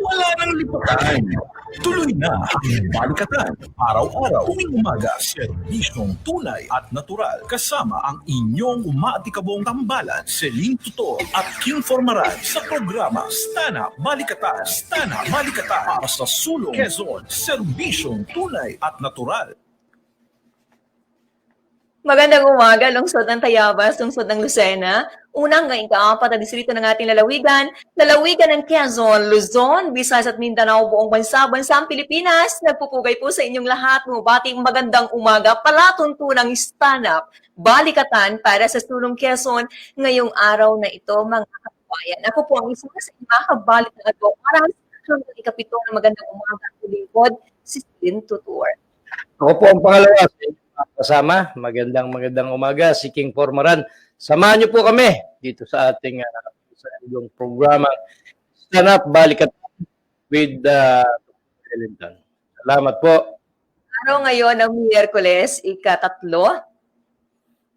Wala nang lipatan. Tuloy na ang Balikatan. Araw-araw, tuwing umaga, serbisyong tunay at natural. Kasama ang inyong umaatikabong tambalan, Celine Tutor at Kim Formaran sa programa Stana Balikatan. Stana Balikatan para sa sulong Quezon, serbisyong tunay at natural. Magandang umaga, lungsod ng Tayabas, lungsod ng Lucena. Unang ngayong kaapat na distrito ng ating lalawigan ng Quezon, Luzon, Visayas at Mindanao, buong bansang Pilipinas. Nagpupugay po sa inyong lahat, mabating magandang umaga, palatuntunang stand-up, balikatan para sa sulong Quezon ngayong araw na ito, mga kababayan. Ako po ang isa sa mga kabalik na ito para hanggang ikapito ng magandang umaga at lingkod, si Celine Tutor. Ako po ang pangalawa sa inyong kasama. Magandang umaga, si King Formaran. Samahan niyo po kami dito sa ating sa inyong programa Stand Up Balikatan with Wellington. Salamat po. Araw ngayon ng Miyerkules, ika-3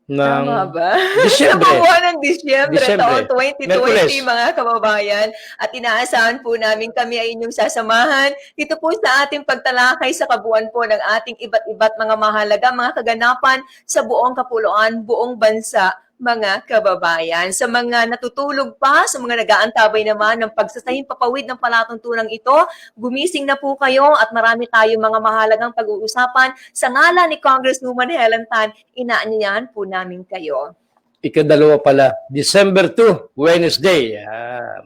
Tama ba? Disyembre. Sa buwan ng Disyembre, taon 2020, Merkules. mga kababayan. At inaasahan po namin kami ay inyong sasamahan dito po sa ating pagtalakay sa kabuuan po ng ating iba't mga mahalaga, mga kaganapan sa buong kapuluan, buong bansa, mga kababayan. Sa mga natutulog pa, sa mga nag-aantabay naman ng pagsasahing papawid ng palatuntunang ito, gumising na po kayo at marami tayong mga mahalagang pag-uusapan. Sa ngalan ni Congresswoman Helen Tan, inaanyayahan po namin kayo. Ikadalawa pala, December 2, Wednesday.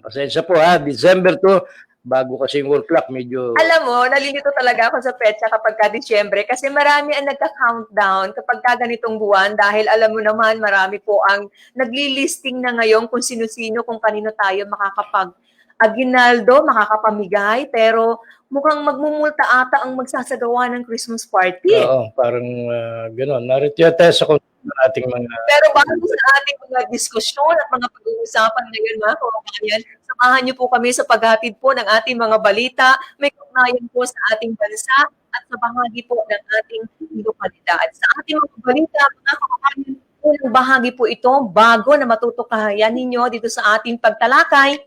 Pasensya po December 2, bago kasing world clock, medyo... Alam mo, nalilito talaga ako sa petsa kapag ka-Disyembre kasi marami ang nagka-countdown kapag ka ganitong buwan dahil alam mo naman marami po ang nagli-listing na ngayon kung sino-sino, kung kanino tayo makakapag-aginaldo, makakapamigay, pero mukhang magmumulta ata ang magsasagawa ng Christmas party. Oo, parang gano'n. Narito yata sa ating mga... Pero bago sa ating mga diskusyon at mga pag-uusapan ngayon, mga kababayan, samahan niyo po kami sa paghatid po ng ating mga balita, may kaugnayan po sa ating bansa at sa bahagi po ng ating lokalidad. Sa ating mga balita, mga kababayan, unang bahagi po ito, bago na matutukayan ninyo dito sa ating pagtalakay,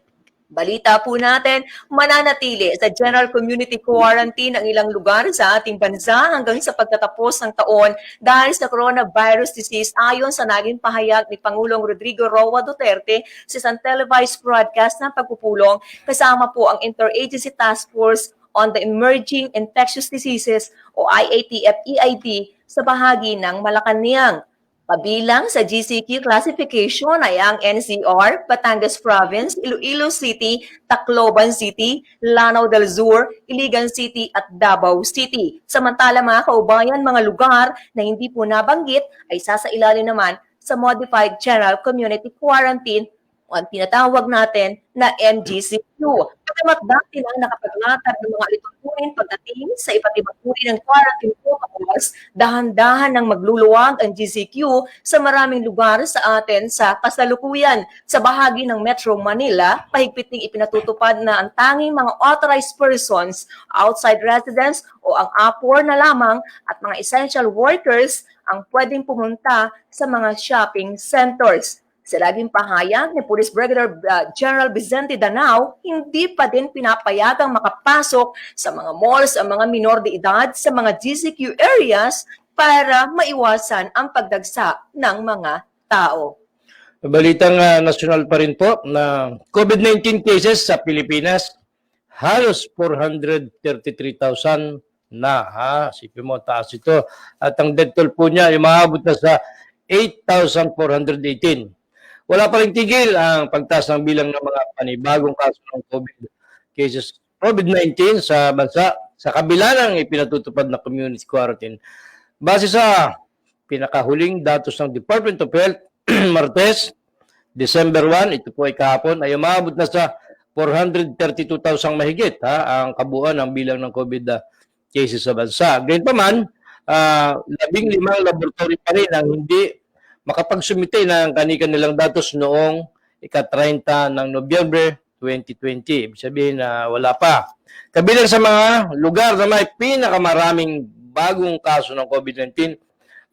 balita po natin, mananatili sa general community quarantine ang ilang lugar sa ating bansa hanggang sa pagtatapos ng taon dahil sa coronavirus disease ayon sa naging pahayag ni Pangulong Rodrigo Roa Duterte sa isang televised broadcast ng pagpupulong kasama po ang Interagency Task Force on the Emerging Infectious Diseases o IATF-EID sa bahagi ng Malacanang. Pabilang sa GCQ classification ay ang NCR, Batangas Province, Iloilo City, Tacloban City, Lanao del Sur, Iligan City at Davao City. Samantala mga kaubayan, mga lugar na hindi po nabanggit ay sasailalim naman sa Modified General Community Quarantine o ang tinatawag natin na MGCQ. Pagkamat dati lang nakapaglatag ng mga alituntunin pagdating sa iba't ibang uri ng quarantine protocols, dahan-dahan ng magluluwag ang GCQ sa maraming lugar sa atin sa kasalukuyan. Sa bahagi ng Metro Manila, pahigpit ding ipinatutupad na ang tanging mga authorized persons, outside residents o ang APOR na lamang at mga essential workers ang pwedeng pumunta sa mga shopping centers. Sa laging pahayag ni Police Brigadier General Vicente Danao, hindi pa din pinapayagang makapasok sa mga malls ang mga minor de edad sa mga GCQ areas para maiwasan ang pagdagsa ng mga tao. Balitang national pa rin po na COVID-19 cases sa Pilipinas, halos 433,000 na. Sipin mo, taas ito. At ang death toll po niya ay maabot na sa 8,418. Wala pa rin tigil ang pagtaas ng bilang ng mga panibagong kaso ng COVID-19 sa bansa sa kabila ng ipinatutupad na community quarantine. Base sa pinakahuling datos ng Department of Health, Martes, December 1, ito po ay kahapon, ay umabot na sa 432,000 mahigit ang kabuuan ng bilang ng COVID cases sa bansa. Gayunpaman, 15 laboratory pa rin ang hindi makapagsumite ng kanilang datos noong ika-30 ng Nobyembre 2020. Ibig sabihin na wala pa. Kabilang sa mga lugar na may pinakamaraming bagong kaso ng COVID-19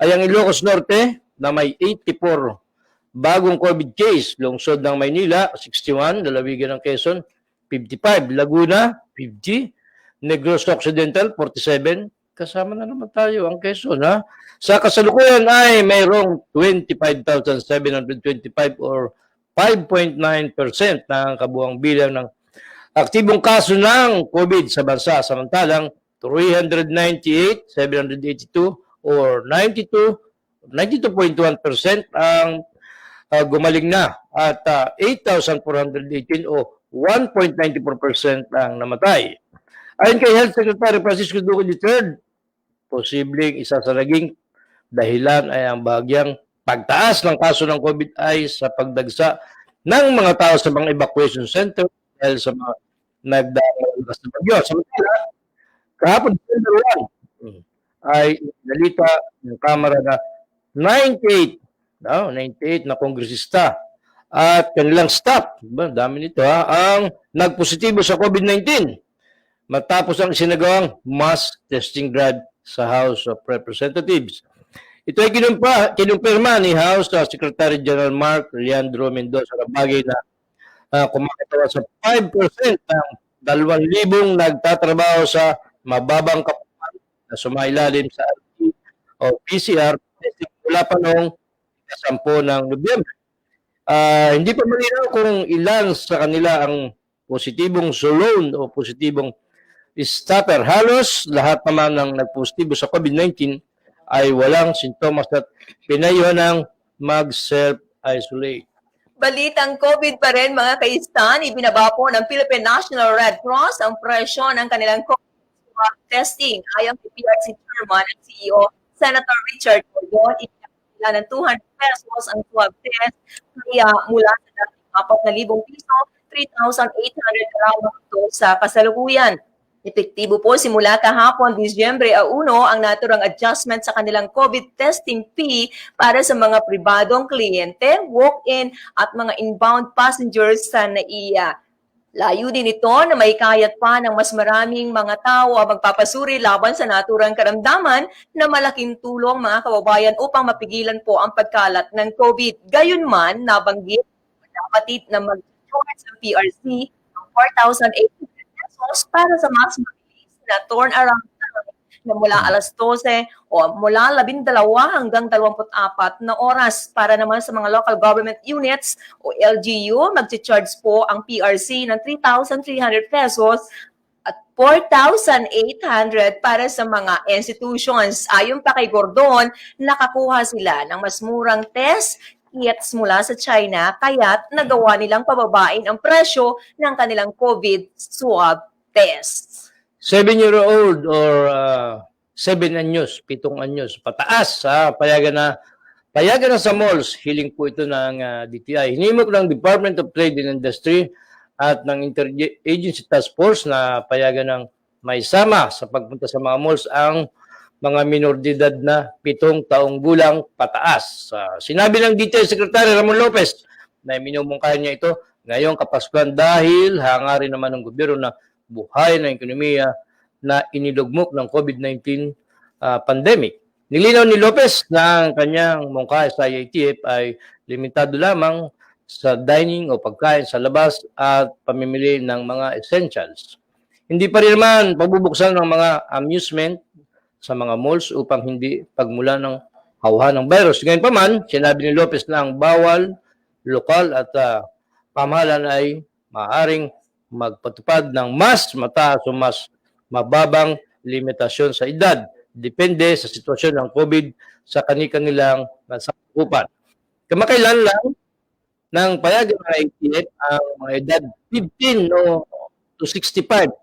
ay ang Ilocos Norte na may 84 bagong COVID case, lungsod ng Maynila 61, lalawigan ng Quezon 55, Laguna 50, Negros Occidental 47, kasama na naman tayo ang Quezon, ha? Sa kasalukuyan ay mayroong 25,725 or 5.9% ng kabuang bilang ng aktibong kaso ng COVID sa bansa. Samantalang 398,782 or 92.1% ang gumaling na at 8,418 o 1.94% ang namatay. Ayon kay Health Secretary Francisco Duque III, posibleng isa sa naging dahilan ay ang bahagyang pagtaas ng kaso ng COVID ay sa pagdagsa ng mga tao sa mga evacuation center dahil sa mga nagdalagas na bagyo. Samantala, kahapon December 1 ay nalita ng Kamara na 98 na kongresista at kanilang staff, dami nito ang nagpositibo sa COVID-19 matapos ang isinagawang mass testing drive sa House of Representatives. Ito ay kinumpirma ni House Secretary General Mark Leandro Mendoza na bagay na kumakatawa sa 5% ng 2,000 nagtatrabaho sa mababang kapuan na sumailalim sa RT o PCR testing mula pa noong 10 ng Nobyembre. Hindi pa malinaw kung ilan sa kanila ang positibong zone o positibong stopper. Halos lahat naman ng nagpositibo sa COVID-19 ay walang sintomas at pinayuhan ng mag-self-isolate. Balitang COVID pa rin mga kaistan, ibinaba po ng Philippine National Red Cross ang presyo ng kanilang COVID swab testing. Ayon kay PRC Chairman at CEO Senator Richard Gordon, ibinaba ng 200 pesos ang swab test, kaya mula sa dating 4,000 piso, 3,800 karawang ito sa kasalukuyan. Epektibo po simula kahapon, Disyembre 1, ang naturang adjustment sa kanilang COVID testing fee para sa mga pribadong kliyente, walk-in at mga inbound passengers sa NAIA. Layunin ito na may kayat pa ng mas maraming mga tao ang magpapasuri laban sa naturang karamdaman na malaking tulong mga kababayan upang mapigilan po ang pagkalat ng COVID. Gayunman, nabanggit dapat na mag-join sa PRC ng 4,800 pesos para sa mas mabilis na turnaround time na mula alas 12 o mula 12 hanggang 24 na oras. Para naman sa mga local government units o LGU, mag-charge po ang PRC ng 3,300 pesos at 4,800 para sa mga institutions. Ayon pa kay Gordon, nakakuha sila ng mas murang test kits mula sa China, kaya't nagawa nilang pababain ang presyo ng kanilang COVID swab test. 7-year-old or 7 anyos, 7 anyos, pataas, payagan na sa malls, hiling po ito ng DTI. Hinimok ng Department of Trade and Industry at ng Interagency Task Force na payagan ng may sama sa pagpunta sa mga malls ang mga minor de edad na 7 taong gulang pataas. Sinabi ng DTI Secretary Ramon Lopez na minumungkahan niya ito ngayong Kapaskuhan dahil hangarin naman ng gobyerno na buhay ng ekonomiya na inilugmok ng COVID-19 pandemic. Nilinaw ni Lopez na ang kanyang mungkahi sa IATF ay limitado lamang sa dining o pagkain sa labas at pamimili ng mga essentials. Hindi pa rin naman pagbubuksan ng mga amusement sa mga malls upang hindi pagmula ng hawhan ng virus. Ngayon pa man, sinabi ni Lopez na ang bawal, lokal at pamahalaan ay maaaring magpatupad ng mas mataas o mas mababang limitasyon sa edad. Depende sa sitwasyon ng COVID sa kanilang nasakupan. Kamakailan lang ng payagan ng IATF ang mga edad 15 to 65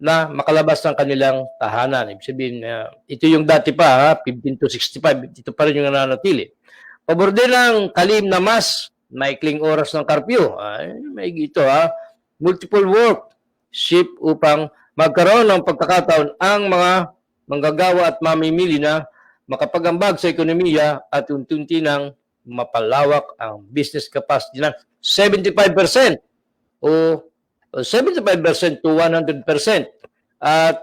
na makalabas ng kanilang tahanan. Ibig sabihin, ito yung dati pa, 15 to 65, ito pa rin yung nananatili. Pabor din ng kalim na mas, maikling oras ng curfew. May ito, multiple work shift upang magkaroon ng pagkakataon ang mga manggagawa at mamimili na makapag-ambag sa ekonomiya at unti-unti nang mapalawak ang business capacity ng 75% o 75% to 100% at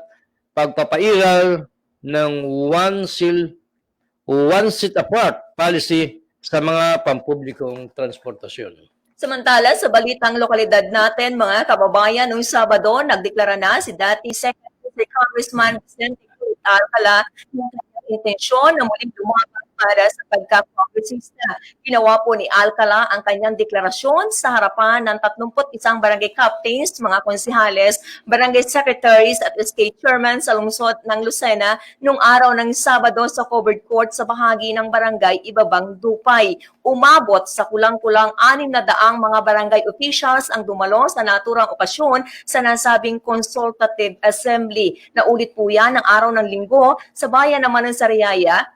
pagpapairal ng one seat apart policy sa mga pampublikong transportasyon. Samantala, sa balitang lokalidad natin, mga kababayan, noong Sabado, nagdeklara na si dati Secretary Congressman Vicente Cruz Alcala ng kanyang intensyon na muling lumaban para sa pagka-kongresista. Ginawa po ni Alcala ang kanyang deklarasyon sa harapan ng 31 barangay captains, mga konsihales, barangay secretaries at SK chairman sa lungsod ng Lucena noong araw ng Sabado sa covered court sa bahagi ng barangay Ibabang Dupay. Umabot sa kulang-kulang 600 mga barangay officials ang dumalo sa naturang okasyon sa nasabing consultative assembly. Naulit po yan ng araw ng Linggo sa bayan naman ng Sariaya,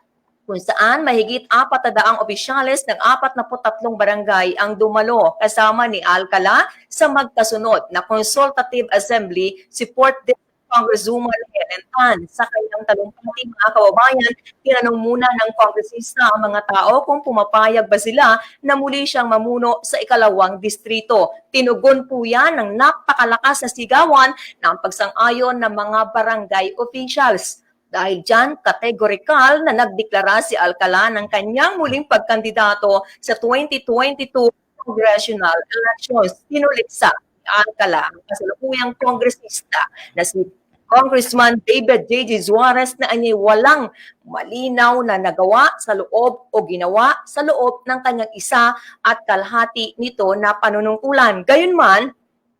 kung saan mahigit 400 opisyales ng 43 barangay ang dumalo kasama ni Alcala sa magkasunod na consultative assembly si 4th District Congresswoman Helen Tan. Sa kanyang talumpati, mga kababayan, tinanong muna ng kongresista ang mga tao kung pumapayag ba sila na muli siyang mamuno sa ikalawang distrito. Tinugon po yan ng napakalakas na sigawan ng pagsang-ayon ng mga barangay officials. Dahil dyan, kategorikal na nagdeklara si Alcala ng kanyang muling pagkandidato sa 2022 congressional elections. Tinuliksa ni Alcala ang kasalukuyang kongresista na si Congressman David J.J. Juarez na anyay walang malinaw na nagawa sa loob o ginawa sa loob ng kanyang isa at kalahati nito na panunungkulan. Gayunman,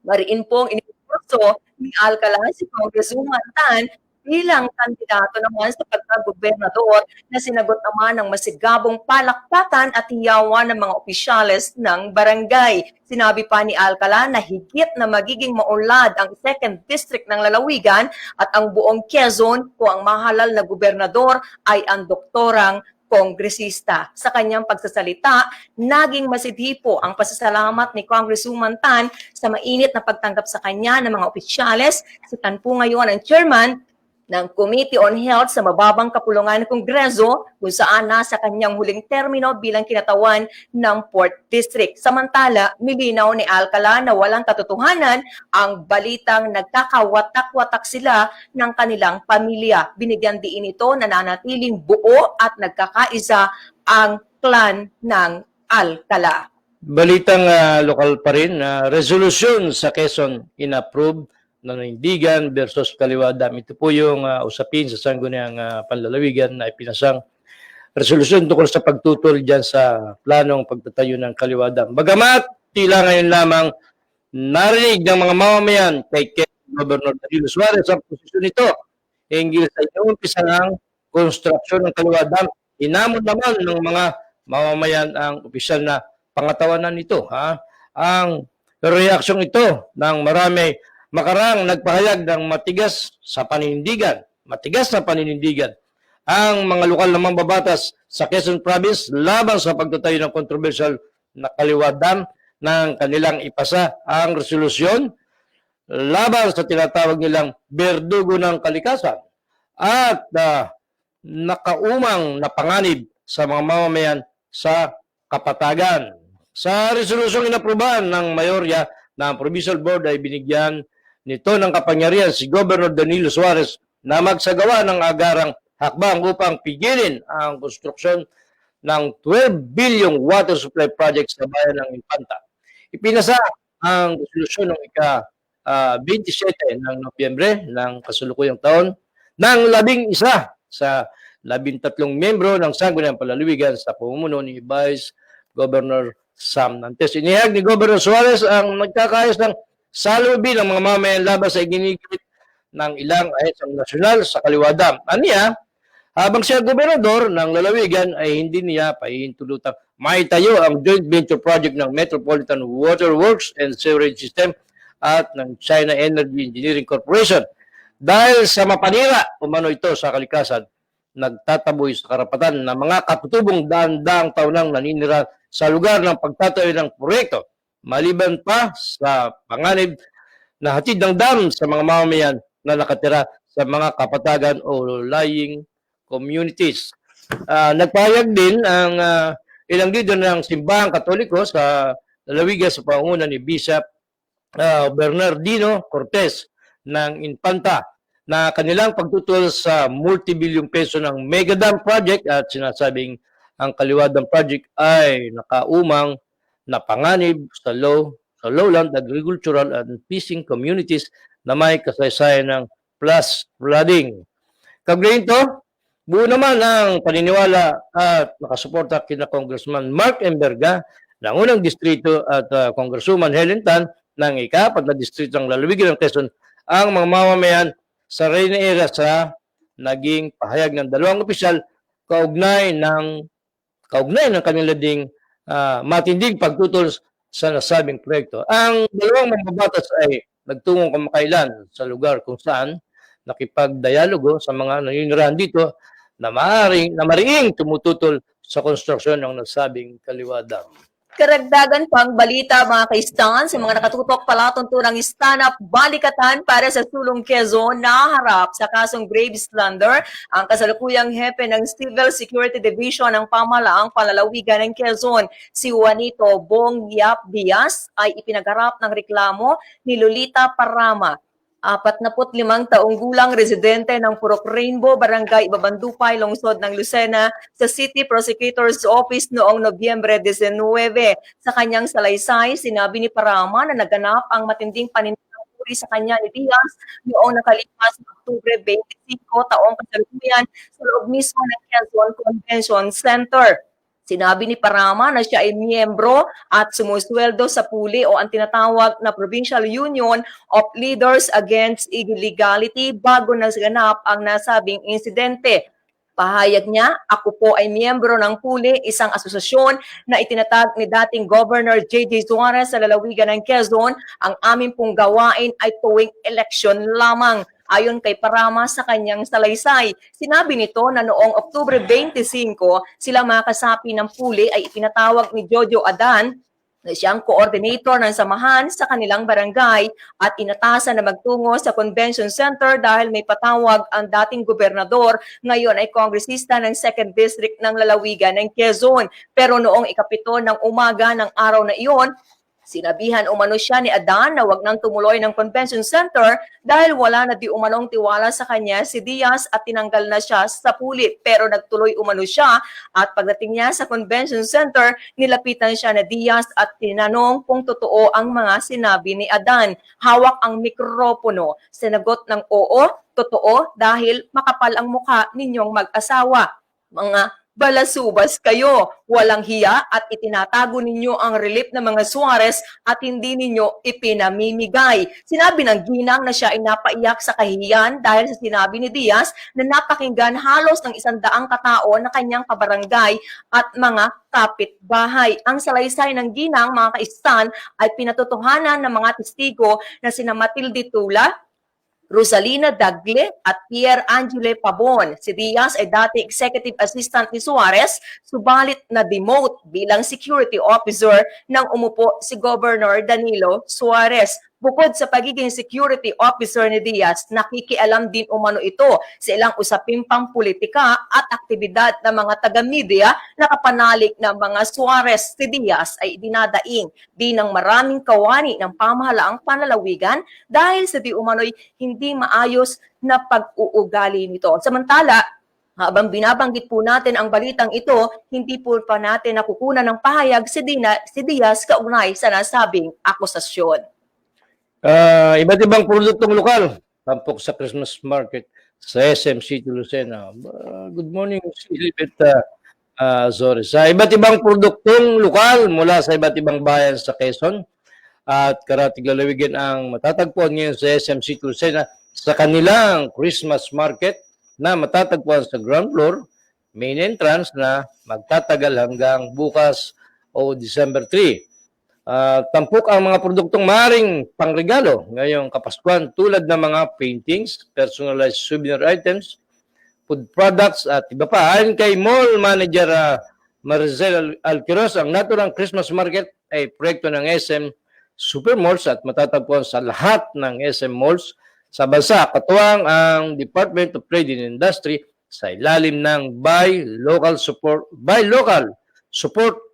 mariin pong inikurso ni Alcala si Congresswoman Tan bilang kandidato naman sa pagka-gobernador na sinagot naman ng masigabong palakpakan at hiyawan ng mga opisyales ng barangay. Sinabi pa ni Alcala na higit na magiging maunlad ang 2nd District ng Lalawigan at ang buong Quezon kung ang mahalal na gobernador ay ang doktorang kongresista. Sa kanyang pagsasalita, naging masidhi po ang pasasalamat ni Congresswoman Tan sa mainit na pagtanggap sa kanya ng mga opisyales. Si Tan po ngayon ang chairman ng Committee on Health sa mababang kapulungan ng Kongreso kung saan nasa kanyang huling termino bilang kinatawan ng 4th District. Samantala, milinaw ni Alcala na walang katotohanan ang balitang nagkakawatak-watak sila ng kanilang pamilya. Binigyan diin ito na nanatiling buo at nagkakaisa ang clan ng Alcala. Balitang lokal pa rin, resolution sa Quezon inapprove na Nanindigan versus Kaliwa Dam. Ito po yung usapin sa Sangguniang Panlalawigan na ipinasang resolusyon tungkol sa pagtutol dyan sa planong pagtatayo ng Kaliwa Dam. Bagamat tila ngayon lamang narinig ng mga mamamayan kay Governor Danilo Suarez ang posisyon nito hinggil sa inuumpisa ng konstruksyon ng Kaliwa Dam. Inamon naman ng mga mamamayan ang opisyal na pangatawanan nito. Ang reaksyong ito ng marami makarang nagpahayag ng matigas na paninindigan ang mga lokal na mambabatas sa Quezon Province laban sa pagtatayo ng controversial na Kaliwa Dam ng kanilang ipasa ang resolusyon laban sa tinatawag nilang berdugo ng kalikasan at nakaumang napanganib sa mga mamamayan sa kapatagan. Sa resolusyong inaprubahan ng mayorya ng Provincial Board ay binigyan nito ng kapangyarihan si Governor Danilo Suarez na magsagawa ng agarang hakbang upang pigilin ang konstruksyon ng 12 billion water supply project sa bayan ng Infanta. Ipinasa ang resolusyon ng ika-27 ng Nobyembre ng kasulukuyang taon ng 11 sa 13 miyembro ng Sangguniang Panlalawigan sa pamumuno ni Vice Governor Sam Nantes. Inihag ni Governor Suarez ang nagkakayos ng salubin ng mga mamayan laban sa iginigit ng ilang ahensang nasyonal sa Kaliwa Dam. Aniya, habang siya gobernador ng Lalawigan ay hindi niya pahihintulutang maitayo ang joint venture project ng Metropolitan Water Works and Sewerage System at ng China Energy Engineering Corporation. Dahil sa mapanira, umano ito sa kalikasan, nagtataboy sa karapatan ng mga katutubong daan-daang taonang naninira sa lugar ng pagtatayo ng proyekto. Maliban pa sa panganib na hatid ng dam sa mga mamamayan na nakatira sa mga kapatagan o lying communities. Nagpahayag din ang ilang leader ng simbahang Katoliko sa Lalawigan sa pangunguna ni Bishop Bernardino Cortez ng Infanta na kanilang pagtutol sa multi-billion peso ng Mega Dam Project at sinasabing ang Kaliwa Dam Project ay nakaumang na panganib sa lowland agricultural and fishing communities na may kasaysayan ng flash flooding. Kaugnay nito, buo naman ang paniniwala at nakasuporta kina Congressman Mark Emberga ng unang distrito at Congresswoman Helen Tan ng ika-4 na distrito ng lalawigan ng Quezon ang mga mamamayan sa Reyna sa naging pahayag ng dalawang opisyal kaugnay ng kanilang ding matinding pagtutol sa nasabing proyekto. Ang dalawang mambabatas ay nagtungong kamakailan sa lugar kung saan nakipagdialogo sa mga naninirahan dito na mariing tumututol sa konstruksyon ng nasabing kaliwa dam. Karagdagan pang balita mga kaistan sa mga nakatutok palatuntunang stand-up balikatan para sa Sulong Quezon na harap sa kasong grave slander ang kasalukuyang hepe ng Civil Security Division ng pamahalaang palalawigan ng Quezon. Si Juanito Bong Yap Diaz ay ipinagharap ng reklamo ni Lolita Parama. 45 taong gulang residente ng Purok Rainbow, Barangay Ibabandupay, Lungsod ng Lucena sa City Prosecutor's Office noong Nobyembre 19. Sa kanyang salaysay, sinabi ni Parama na naganap ang matinding paninuri sa kanya ni Diaz noong nakalipas na Oktubre 25 taong kasalukuyan sa loob mismo ng Quezon Convention Center. Sinabi ni Parama na siya ay miyembro at sumusweldo sa PULI o ang tinatawag na Provincial Union of Leaders Against Illegality bago naganap ang nasabing insidente. Pahayag niya, ako po ay miyembro ng PULI, isang asosasyon na itinatag ni dating Governor J.J. Suarez sa lalawigan ng Quezon. Ang aming pong gawain ay tuwing eleksyon lamang. Ayon kay Parama sa kanyang salaysay, sinabi nito na noong Oktubre 25, sila mga kasapi ng PULI ay ipinatawag ni Jojo Adan na siyang coordinator ng samahan sa kanilang barangay at inatasan na magtungo sa convention center dahil may patawag ang dating gobernador, ngayon ay kongresista ng 2nd District ng lalawigan ng Quezon. Pero noong ika-7 ng umaga ng araw na iyon, sinabihan umano siya ni Adan na wag nang tumuloy ng convention center dahil wala na di umanong tiwala sa kanya si Diaz at tinanggal na siya sa PULI. Pero nagtuloy umano siya at pagdating niya sa convention center, nilapitan siya ni Diaz at tinanong kung totoo ang mga sinabi ni Adan. Hawak ang mikropono. Sinagot ng oo, totoo dahil makapal ang mukha ninyong mag-asawa. Mga balasubas kayo, walang hiya at itinatago ninyo ang relief ng mga Suarez at hindi ninyo ipinamimigay. Sinabi ng ginang na siya ay napaiyak sa kahihiyan dahil sa sinabi ni Diaz na napakinggan halos ng 100 katao na kanyang kabarangay at mga kapitbahay. Ang salaysay ng ginang mga kaistan ay pinatotohanan ng mga testigo na sina Matilde Tula, Rosalina Dagle at Pierre Angele Pabon. Si Diaz ay dati executive assistant ni Suarez, subalit na-demote bilang security officer nang umupo si Governor Danilo Suarez. Bukod sa pagiging security officer ni Diaz, nakikialam din umano ito sa ilang usaping pampolitika at aktibidad ng mga taga-media na kapanalig ng mga Suarez. Si Diaz ay dinadaing din ng maraming kawani ng pamahalaang panlalawigan dahil sa di umano'y hindi maayos na pag-uugali nito. Samantala, habang binabanggit po natin ang balitang ito, hindi po pa natin nakukunan ng pahayag si Diaz kaugnay sa nasabing akusasyon. Iba't ibang produktong lokal, tampok sa Christmas market sa SM City Lucena. Good morning, Silipet Zores. Sa iba't ibang produktong lokal mula sa iba't ibang bayan sa Quezon at karatig lalawigan ang matatagpuan ngayon sa SM City Lucena sa kanilang Christmas market na matatagpuan sa ground floor, main entrance na magtatagal hanggang bukas o December 3. Tampok ang mga produktong maring pangregalo ngayong Kapaskuhan tulad ng mga paintings, personalized souvenir items, food products at iba pa. Ayon kay Mall Manager Maricel Alquiros, ang naturang Christmas Market ay proyekto ng SM Supermalls at matatagpuan sa lahat ng SM Malls sa bansa. Katuwang ang Department of Trade and Industry sa ilalim ng Buy Local Support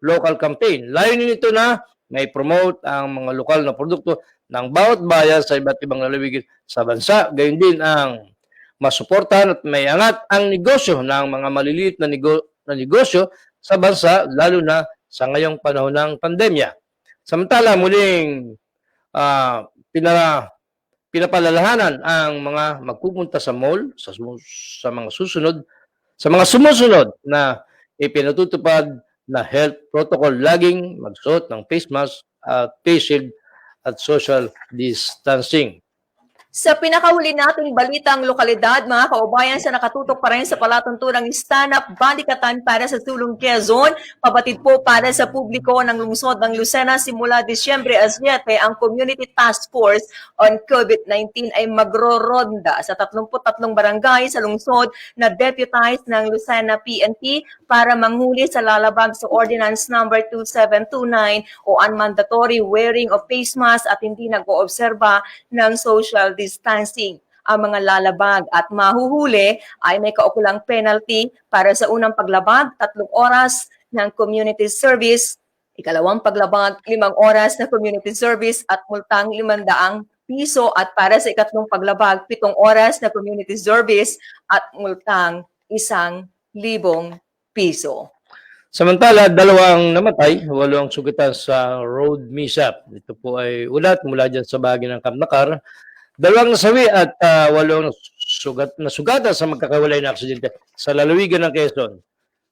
Local campaign. Layunin nito na may promote ang mga lokal na produkto ng bawat bayan sa iba't ibang lalawigan sa bansa. Gayon din ang masuportahan at may angat ang negosyo ng mga maliliit na negosyo sa bansa, lalo na sa ngayong panahon ng pandemya. Samantala, muling pinapalalahanan ang mga magpupunta sa mall sa mga sumusunod na ipinatutupad na health protocol, laging magsuot ng face mask at face shield at social distancing. Sa pinakahuli nating balitang lokalidad, mga kaubayan, sa nakatutok pa rin sa palatuntunang stand-up balikatan para sa Sulong Quezon, pabatid po para sa publiko ng lungsod ng Lucena simula Disyembre 7 ang Community Task Force on COVID-19 ay magro-ronda sa 33 barangay sa lungsod na deputized ng Lucena PNP para manghuli sa lalabag sa Ordinance Number 2729 o unmandatory wearing of face mask at hindi nag-oobserba ng social distancing. Ang mga lalabag at mahuhuli ay may kaukulang penalty para sa unang paglabag, 3 oras ng community service, ikalawang paglabag, 5 oras na community service at multang 500 piso at para sa ikatlong paglabag, 7 oras na community service at multang 1,000 piso. Samantala, 2 namatay, 8 ang sugatan sa road mishap. Ito po ay ulat mula dyan sa bahagi ng Kamnakar. 2 nasawi at 8 nasugatan sa magkakawalay na aksidente sa lalawigan ng Quezon.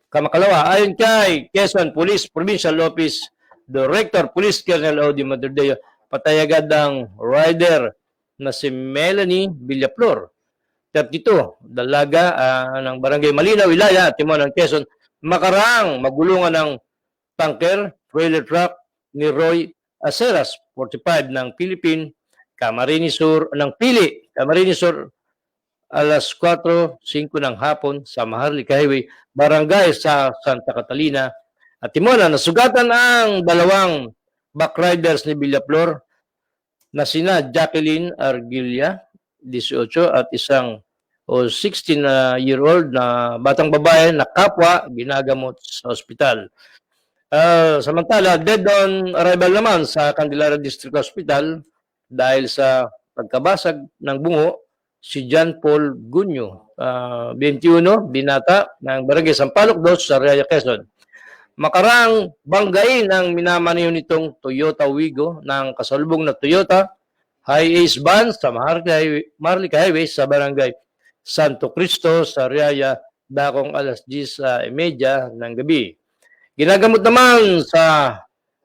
Kamakalawa, ayon kay Quezon Police Provincial Office Director Police Colonel Audi Madurdeo, patay agad ang rider na si Melanie Villaflor, 32, dalaga ng Barangay Malinaw, Ilaya, Timon ng Quezon, makarang magulungan ng tanker, trailer truck ni Roy Aceras, 45 ng Philippine Camarines Sur ng Pili, Camarines Sur, alas 4:05 ng hapon sa Maharlika Highway, barangay sa Santa Catalina at Timona. Nasugatan ang 2 backriders ni Villaflor na sina Jacqueline Arguilla, 18, at isang 16-year-old na batang babae na kapwa ginagamot sa ospital. Samantala, dead on arrival naman sa Candelaria District Hospital dahil sa pagkabasag ng bungo si John Paul Gunyo, 21, binata ng Barangay Sampaloc 2 sa Raya, Quezon. Makarang banggain ang minamaneho nitong Toyota Wigo ng kasalubong na Toyota Hi-Ace van sa Maharlika Highway sa Barangay Santo Cristo sa Raya, dakong alas 10:30 ng gabi. Ginagamot naman sa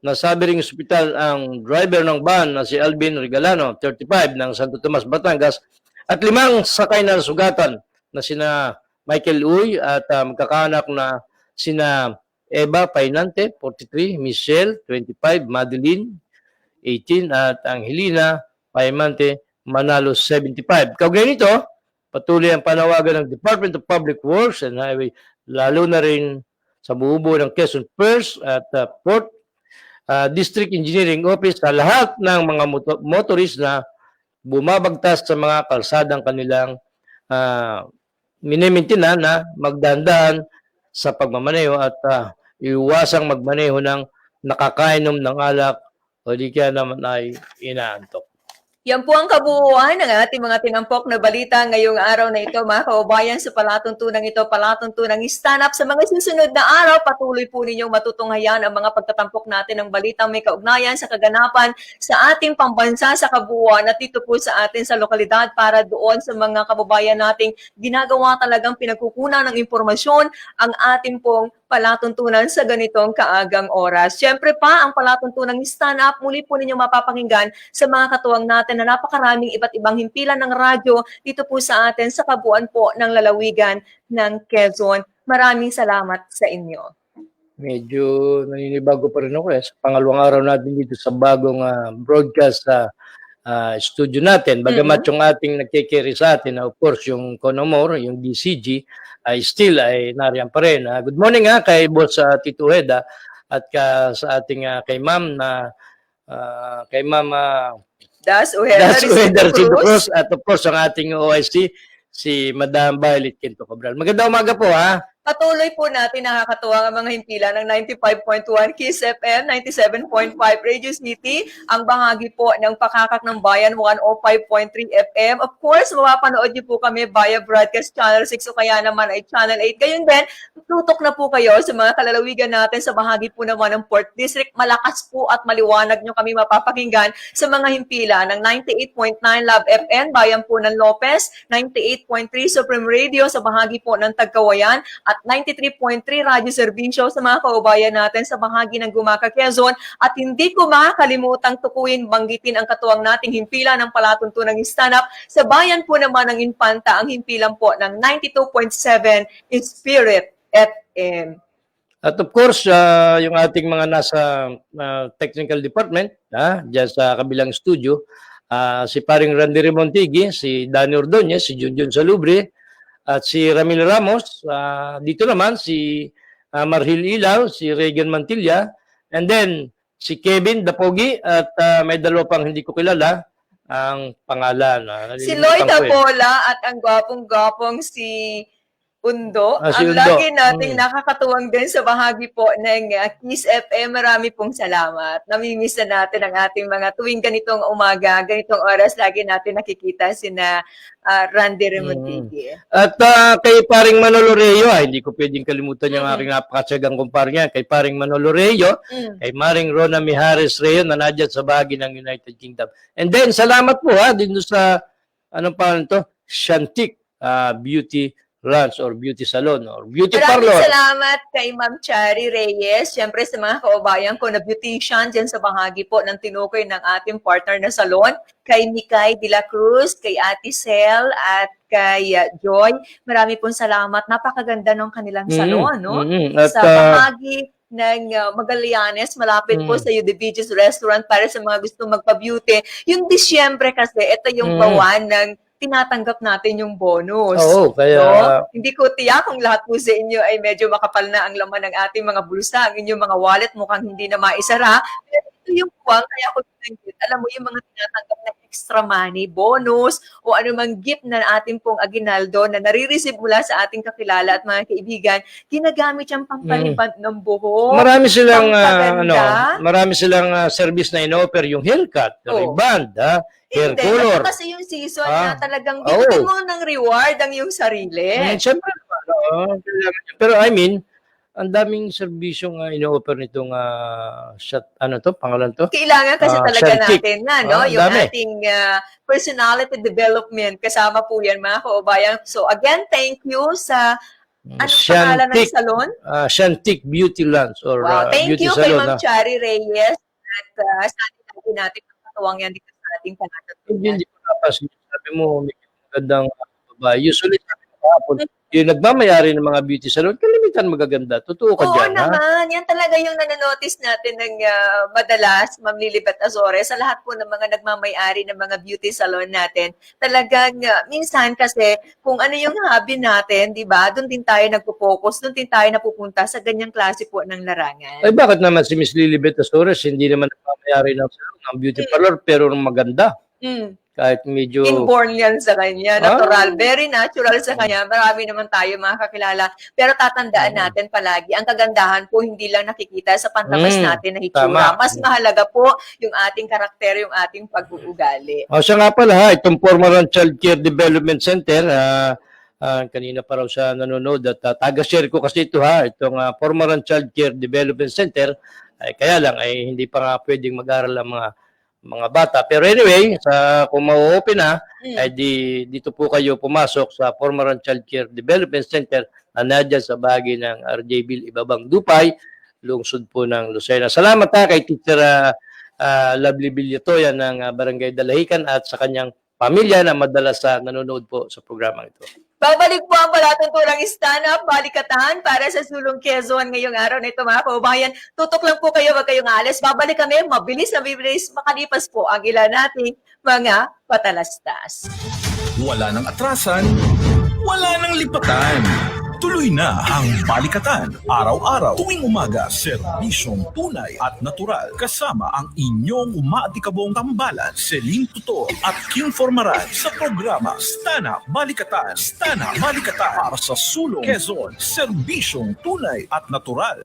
nasabi ring ospital ang driver ng van na si Alvin Regalano, 35, ng Santo Tomas, Batangas, at 5 sakay na sugatan na sina Michael Uy at magkakaanak na sina Eva Painante, 43, Michelle, 25, Madeline, 18, at Angelina Paimante Manalo, 75. Kaugnay nito, patuloy ang panawagan ng Department of Public Works and Highway, lalo na rin sa bubuo ng Quezon First at Port District Engineering Office sa lahat ng mga motorist na bumabagtas sa mga kalsadang kanilang minimintinan na magdandahan sa pagmamaneho at iwasang magmaneho ng nakakainom ng alak o di kaya naman ay inaantok. Yan po ang kabuuan ng ating mga tinampok na balita ngayong araw na ito, mga kaubayan, sa palatuntunang ito, palatuntunang stand-up. Sa mga susunod na araw, patuloy po ninyong matutunghayan ang mga pagtatampok natin ng balitang may kaugnayan sa kaganapan sa ating pambansa sa kabuuan at dito po sa atin sa lokalidad para doon sa mga kababayan nating ginagawa talagang pinagkukunan ng impormasyon ang ating pong palatuntunan sa ganitong kaagang oras. Siyempre pa, ang palatuntunang stand-up, muli po ninyo mapapakinggan sa mga katuwang natin na napakaraming iba't ibang himpilan ng radyo dito po sa atin sa kabuuan po ng lalawigan ng Quezon. Maraming salamat sa inyo. Medyo naninibago pa rin ako sa pangalawang araw natin dito sa bagong broadcast sa studio natin. Bagamat yung ating nagkikiri sa atin, of course, yung Conomor, yung DCG, ay still ay nariyan pa rin. Good morning kay Boss Tito Heda at sa ating kay Ma'am Das Ujeda Ricito Cruz at of course ang ating OIC si Madam Violet Quinto Cabral. Magandang umaga po Patuloy po natin nakakatuwang ang mga himpilan ng 95.1 Kiss FM, 97.5 Radio City, ang bahagi po ng Pakakak ng Bayan 105.3 FM. Of course, mapapanood niyo po kami via broadcast channel 6 o kaya naman ay channel 8. Gayon din, tutok na po kayo sa mga kalalawigan natin sa bahagi po naman ng Port District. Malakas po at maliwanag niyo kami mapapakinggan sa mga himpilan ng 98.9 Love FM, Bayan po ng Lopez, 98.3 Supreme Radio sa bahagi po ng Tagkawayan, at 93.3 Radyo Serbisyo sa mga kaubayan natin sa bahagi ng Gumaca, Quezon. At hindi ko makakalimutang tukuyin, banggitin ang katuwang nating himpilan ng palatuntunang stand-up sa bayan po naman ng Infanta, ang himpilan po ng 92.7 Spirit FM. At of course, yung ating mga nasa technical department, dyan sa kabilang studio, si paring Randy Remontigi, si Danny Ordonez, si Junjun Salubre, at si Ramil Ramos. Dito naman si Marhil Ilaw, si Regan Mantilla, and then si Kevin Dapogi, at may dalawa pang hindi ko kilala ang pangalan. Si Lloyd Apola at ang gwapong-gwapong si Undo. Si Ang Undo. lagi nating nakakatuwang din sa bahagi po ng Kiss FM. Marami pong salamat. Namimiss na natin ang ating mga tuwing ganitong umaga, ganitong oras, lagi natin nakikita sina Randy Remontigi. At kay paring Manolo Reo, hindi ko pwedeng kalimutan yung aking napakatsagang kumpare niya, kay paring Manolo Reo, kay maring Rona Mijares Reo na nadyan sa bahagi ng United Kingdom. And then, salamat po din sa, anong pangalan to? Shantik Beauty Ranch or Beauty Salon or Beauty Maraming Parlor. salamat kay Ma'am Chari Reyes, siyempre sa mga kaubayan ko na beautician dyan sa bahagi po ng tinukoy ng ating partner na salon, kay Mikay de la Cruz, kay Ate Sel, at kay Joy. Marami pong salamat. Napakaganda ng kanilang salon, no? At, Sa bahagi ng Magallanes, malapit po sa Udivicious Restaurant para sa mga gusto magpa-beauty. Yung Disyembre kasi, ito yung bawan ng tinatanggap natin yung bonus. Oo, kaya... No? Hindi ko tiyak kung lahat po sa inyo ay medyo makapal na ang laman ng ating mga bulsa. Ang inyong mga wallet mukhang hindi na maisara. Pero ito yung puwang, kaya ko tinanggit. Alam mo, yung mga tinatanggap na extra money, bonus, o anumang gift na ating pong aginaldo na nare-receive mula sa ating kakilala at mga kaibigan, ginagamit yung pampalipad ng buhok. Marami silang pampaganda. marami silang service na in-offer, yung haircut, reband, hair Hindi, color. ito kasi yung season na talagang bigyan mo ng reward ang iyong sarili. Siyempre naman, pero I mean, ang daming serbisyong in-offer nitong pangalan to? Kailangan kasi talaga Shantik. natin na, no? Yung Dami. ating personality development, kasama po yan mga kaubayan. So again, thank you sa anong pangalan ng salon? Shantik Beauty Lounge or Thank Beauty you kay Salon. Ma'am Chari Reyes at sa natin ang katuwang yan dito sa ating pangalan. Hindi ko napasin. Sabi mo, may magandang babae. Usually, sabi ko kahapon, yung nagmamayari ng mga beauty salon, kalimitan magaganda. Totoo ka Oo dyan, ha? naman. Yan talaga yung nananotice natin ng madalas, Ma'am Lilibet Azores, sa lahat po ng mga nagmamayari ng mga beauty salon natin. Talagang minsan kasi kung ano yung hobby natin, di ba, doon din tayo nagpo-focus, doon din tayo napupunta sa ganyang klase po ng larangan. Ay, bakit naman si Miss Lilibet Azores, hindi naman nagmamayari ng salon, ng beauty parlor, pero maganda. Kahit medyo... Inborn yan sa kanya, natural, very natural sa kanya. Marami naman tayo mga kakilala. Pero tatandaan natin palagi, ang kagandahan po hindi lang nakikita sa panlabas natin na hitsura. Tama. Mas mahalaga po yung ating karakter, yung ating pag-uugali. Siya nga pala, itong Formaran Child Care Development Center, kanina pa raw siya nanonood at taga-share ko kasi ito itong Formaran Child Care Development Center, ay kaya lang ay hindi pa nga pwedeng mag-aral ang mga bata. Pero anyway, kung ma-open ay dito po kayo pumasok sa Formaran Child Care Development Center na nadyan sa bahagi ng RJ Bill Ibabang Dupay, lungsod po ng Lucena. Salamat kay Teacher Lovely Villatoya ng Barangay Dalahican at sa kanyang pamilya na madalas nanonood po sa programang ito. Babalik po ang palatunturang stand-up, balikatan para sa Sulong Quezon ngayong araw na ito mga kaubayan. Tutok lang po kayo, wag kayong alis. Babalik kami, mabilis makalipas po ang ilan nating mga patalastas. Wala nang atrasan, wala nang lipatan. Tuloy na ang Balikatan. Araw-araw tuwing umaga, serbisyong tunay at natural. Kasama ang inyong umaatikabong tambalan, Celine Tutor at Kim Formaran sa programa Stana Balikatan. Stana Balikatan para sa sulong Quezon, serbisyong tunay at natural.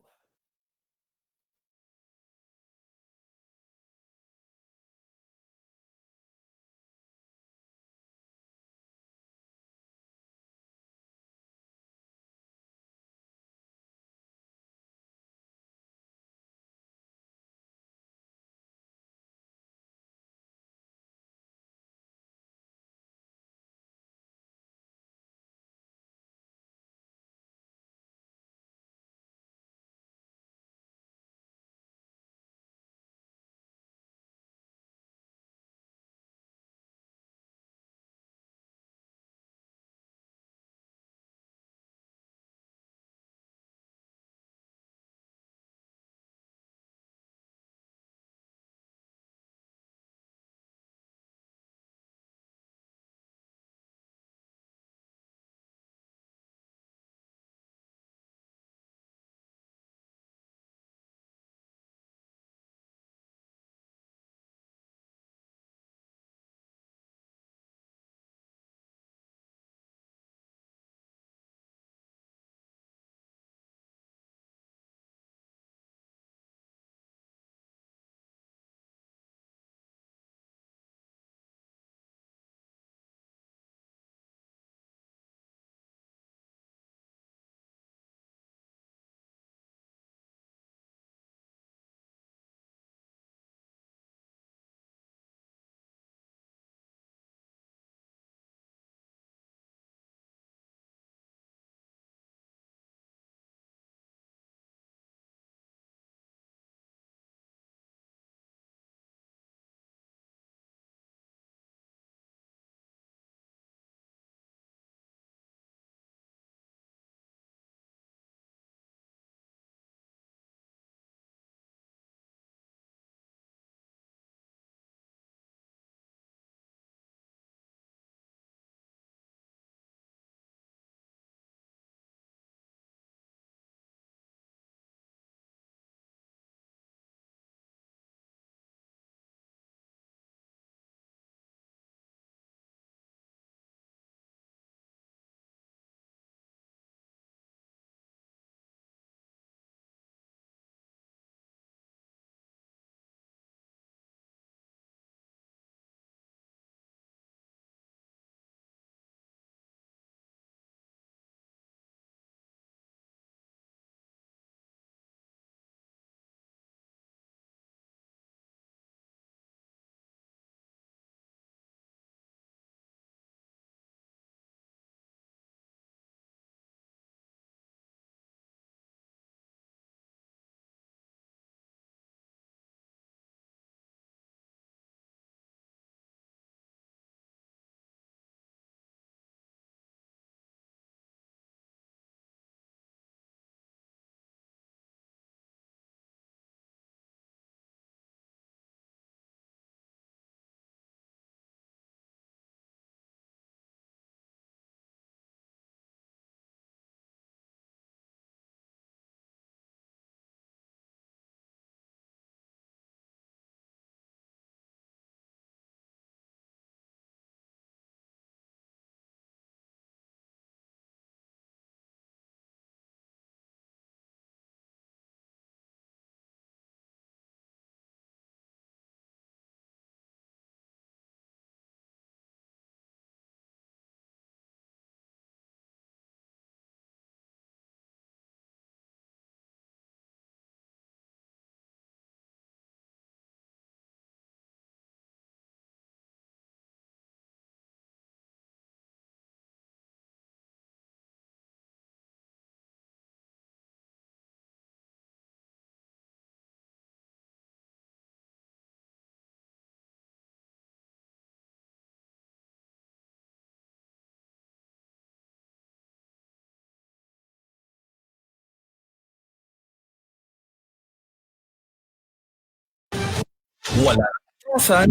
Wala nang atrasan,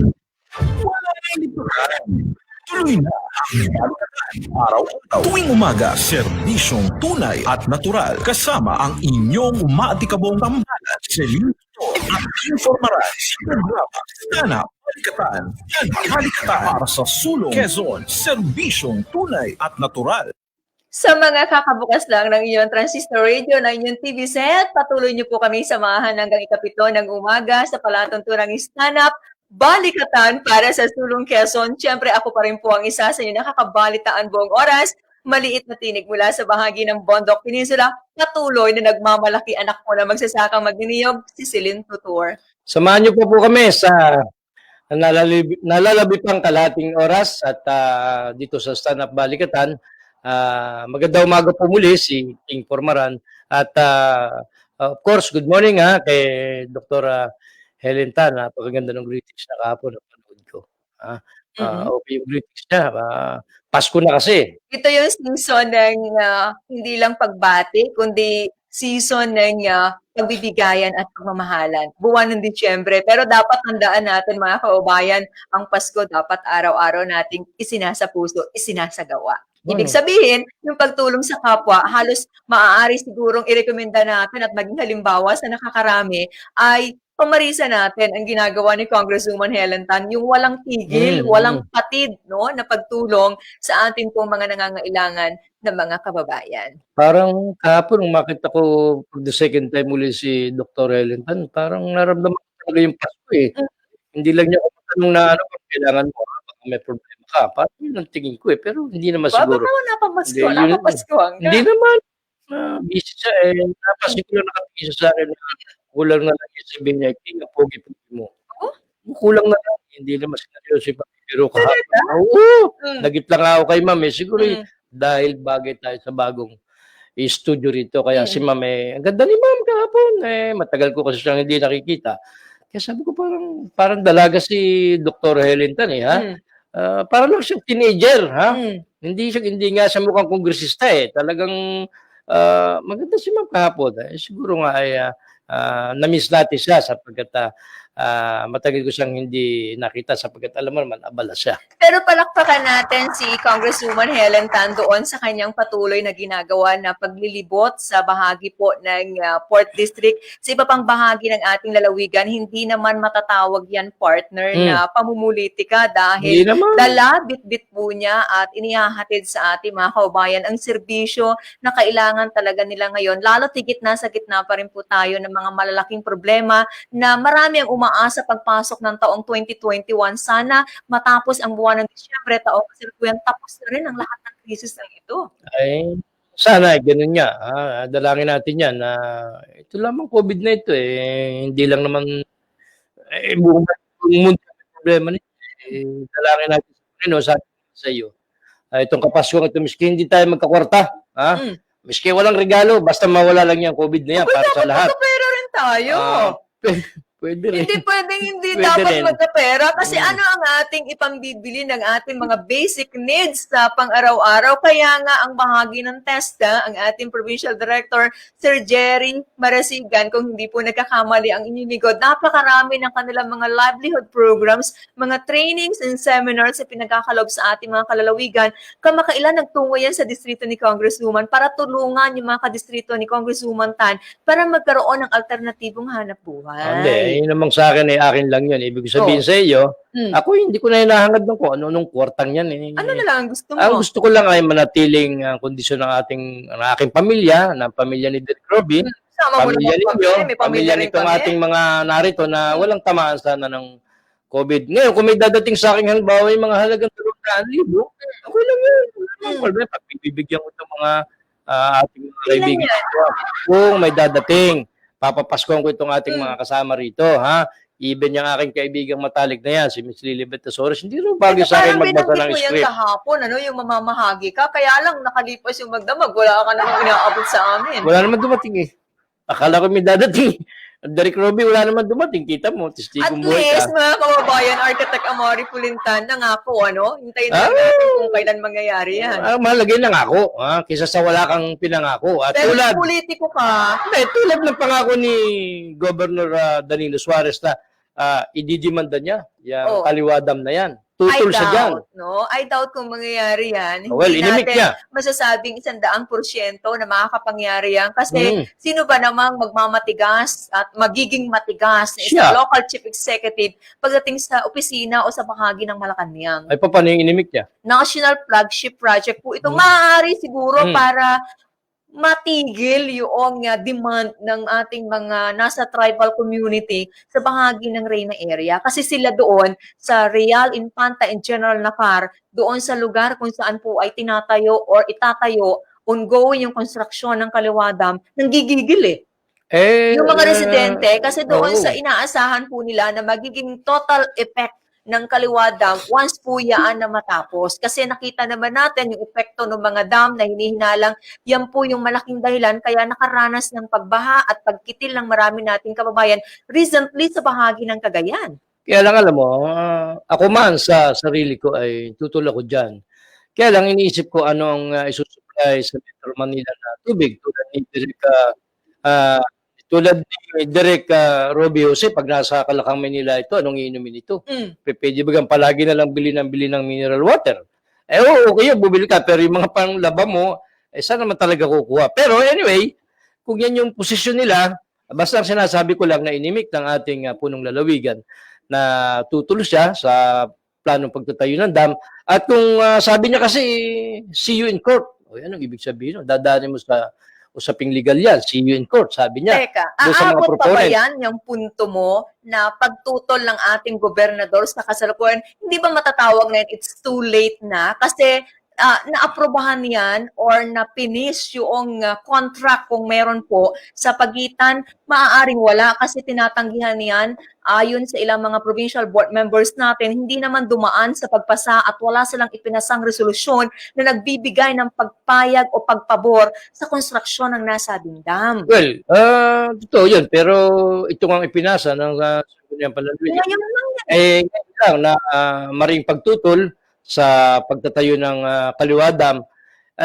wala nang lipunan. Tuloy na ang Balikatan. Araw-araw tuwing umaga, serbisyong tunay at natural kasama ang inyong umaatikabong tambalan, selito at informaran sa programa Sana Balikatan. Yan, Balikatan para sa sulong Quezon, serbisyong tunay at natural. Sa mga kakabukas lang ng inyong transistor radio, ng inyong TV set, patuloy niyo po kami samahan hanggang ikapito ng umaga sa palatuntunang stand-up Balikatan para sa Sulong Quezon. Siyempre, ako pa rin po ang isa sa inyo nakakabalitaan buong oras. Maliit na tinig mula sa bahagi ng Bondok Peninsula, patuloy na nagmamalaki anak ko na magsasakang magniniyog, si Celine Tutor. Samahan niyo po kami sa nalalabi pang kalahating oras at dito sa stand-up Balikatan. Magandang umaga po muli si King Formaran at of course, good morning kay Dr. Helen Tan. Napakaganda ng greetings na kahapon na panood ko. Okay yung greetings niya. Pasko na kasi. Ito yung season ng hindi lang pagbati, kundi season ng pagbibigayan at pagmamahalan. Buwan ng Disyembre. Pero dapat tandaan natin mga kaubayan, ang Pasko dapat araw-araw nating isinasapuso, isinasagawa. Ibig sabihin, yung pagtulong sa kapwa, halos maaari sigurong irekomenda natin at maging halimbawa sa nakakarami ay pamarisa natin ang ginagawa ni Congresswoman Helen Tan, yung walang tigil, walang patid no, na pagtulong sa ating pong mga nangangailangan ng mga kababayan. Parang kahapon, nung makita ko for the second time muli si Dr. Helen Tan, parang naramdaman ko talaga yung Pasko eh. Hindi lang niya ako tanong na ano kung kailangan mo, baka may problema ka. Parang yun ang tingin ko eh, pero hindi naman siguro. Baka wala pang Pasko, wala pang Pasko. Hindi naman. Busy siya eh. Napasin ko lang nakatingin sa akin na kulang na lang yung sabihin niya, King, ang pogi-pogi mo. Kulang na lang. Hindi naman seryoso yung pagkiro kahapon. Oo. Nagit lang ako kay ma'am eh. Siguro dahil bagay tayo sa bagong studio rito. Kaya si ma'am ang ganda ni ma'am kahapon. Matagal ko kasi siyang hindi nakikita. Kaya sabi ko parang dalaga si Dr. Helen Tan parang lang siyang teenager, Hindi nga siya mukhang kongresista eh. Talagang maganda si ma'am kahapon. Siguro nga ay na-miss natin siya sapagkat matagal ko siyang hindi nakita sapagkat alam mo naman, abala siya. Pero palakpakan natin si Congresswoman Helen Tan doon sa kanyang patuloy na ginagawa na paglilibot sa bahagi po ng Port District. Sa iba pang bahagi ng ating lalawigan, hindi naman matatawag yan partner na pamumulitika dahil dala, bitbit po niya at inihahatid sa ating mga kaubayan ang serbisyo na kailangan talaga nila ngayon. Lalo tigit na sa gitna pa rin po tayo ng mga malalaking problema na marami ang umaasa pagpasok ng taong 2021. Sana matapos ang buwan ng Disyembre, taong kasalukuyan, tapos na rin ang lahat ng krisis ng ito. Ay, sana ganun nga. Dalangin natin yan na ito lamang COVID na ito eh. Hindi lang naman buong mundo may problema nito. Dalangin natin sa iyo. Itong kapaskuhan ito, miski hindi tayo magkakwarta. Miski walang regalo, basta mawala lang yung COVID na yan para sa lahat. Magkapera rin tayo. Pwede rin. Hindi pwedeng hindi Pwede dapat rin. magkapera kasi ano ang ating ipambibili ng ating mga basic needs sa pang-araw-araw. Kaya nga ang bahagi ng TESDA, ang ating Provincial Director, Sir Jerry Marasigan, kung hindi po nagkakamali ang inilingkod, napakarami ng kanilang mga livelihood programs, mga trainings and seminars na pinagkakalob sa ating mga kalalawigan. Kamakailan nagtungo yan sa distrito ni Congresswoman para tulungan yung mga kadistrito ni Congresswoman Tan para magkaroon ng alternatibong hanap buhay. Yun namang sa akin akin lang yun. Ibig sabihin sa iyo, ako hindi ko na hinahangad ng kung ano-anong kwartang yan. Ano na lang ang gusto mo? Ang gusto ko lang ay manatiling kondisyon ng aking pamilya, ng pamilya ni Derek Robin, pamilya ninyo, pamilya nitong ating mga narito na walang tamaan sana ng COVID. Ngayon, kung may dadating sa akin halimbawa yung mga halagang 200,000, ako lang yun. Pagbibigyan ko itong mga ating mga kaibigan. Kung may dadating, papapaskuhan ko itong ating mga kasama rito, Even yung aking kaibigang matalik na yan, si Miss Lilibet Tesores, hindi rin bagay sa akin magbasa ng script. Parang kahapon, yung mamamahagi ka, kaya lang nakalipas yung magdamag, wala ka namang inaabot sa amin. Wala naman dumating eh. Akala ko may dadating. Derek Roby, wala naman dumating. Kita mo, testigong buhay ka. At least, mga kababayan, Architect Amari Pulintan, nangako, hintayin na natin kung kailan mangyayari yan. Malagay lang ako, kaysa sa wala kang pinangako. At pero tulad, politiko ka. Tulad ng pangako ni Governor Danilo Suarez na ididimanda niya, yung kaliwadam na yan. tutol siya dyan. no? I doubt kung mangyayari yan. Well, Hindi inimik natin niya. masasabing 100% na makakapangyari yan. Kasi Mm. sino ba namang magmamatigas at magiging matigas na Siya. isang local chief executive pagdating sa opisina o sa bahagi ng Malacanang? Ay, paano yung inimik niya? National flagship project po ito. Mm. Maaari siguro Mm. para matigil yung demand ng ating mga nasa tribal community sa bahagi ng Reyna area. Kasi sila doon sa Real Infanta and General Nakar, doon sa lugar kung saan po ay tinatayo or itatayo, ongoing yung construction ng Kaliwa Dam, nanggigigil Eh, yung mga residente, kasi doon oo. sa inaasahan po nila na magiging total effect ng Kaliwa Dam once po yan na matapos. Kasi nakita naman natin yung epekto ng mga dam na hinihinalang, yan po yung malaking dahilan kaya nakaranas ng pagbaha at pagkitil ng marami nating kababayan recently sa bahagi ng Cagayan. Kaya lang alam mo, ako man sa sarili ko ay tutol ako dyan. Kaya lang iniisip ko ano ang isusupply sa Metro Manila na tubig tulad ni Direk Robbie Jose, pag nasa Kalakang Manila ito, anong iinumin ito? Pwede ba kang palagi na lang bili ng mineral water? Eh, oo, okay, bumili ka, pero yung mga panglaba mo, saan naman talaga kukuha? Pero anyway, kung yan yung posisyon nila, basta ang sinasabi ko lang na inimik ng ating punong lalawigan na tutulo siya sa planong pagtatayo ng dam. At kung sabi niya kasi, see you in court. O yan ang ibig sabihin, dadaanin mo sa usaping legal yan, see you in court, sabi niya. Teka, doon sa mga aabot pa ba proponent. yan yung punto mo na pagtutol ng ating gobernador sa kasalukuyan? Hindi ba matatawag na it's too late na? Kasi naaprobahan yan or na-finish yung contract kung meron po sa pagitan, maaaring wala kasi tinatanggihan yan ayon sa ilang mga provincial board members natin, hindi naman dumaan sa pagpasa at wala silang ipinasang resolusyon na nagbibigay ng pagpayag o pagpabor sa konstruksyon ng nasabing dam. Well, totoo yun, pero ito nga ipinasa ng Sangguniang Panlalawigan. Ngayon lang yan. Ngayon lang na maring pagtutol sa pagtatayo ng Kaliwa Dam,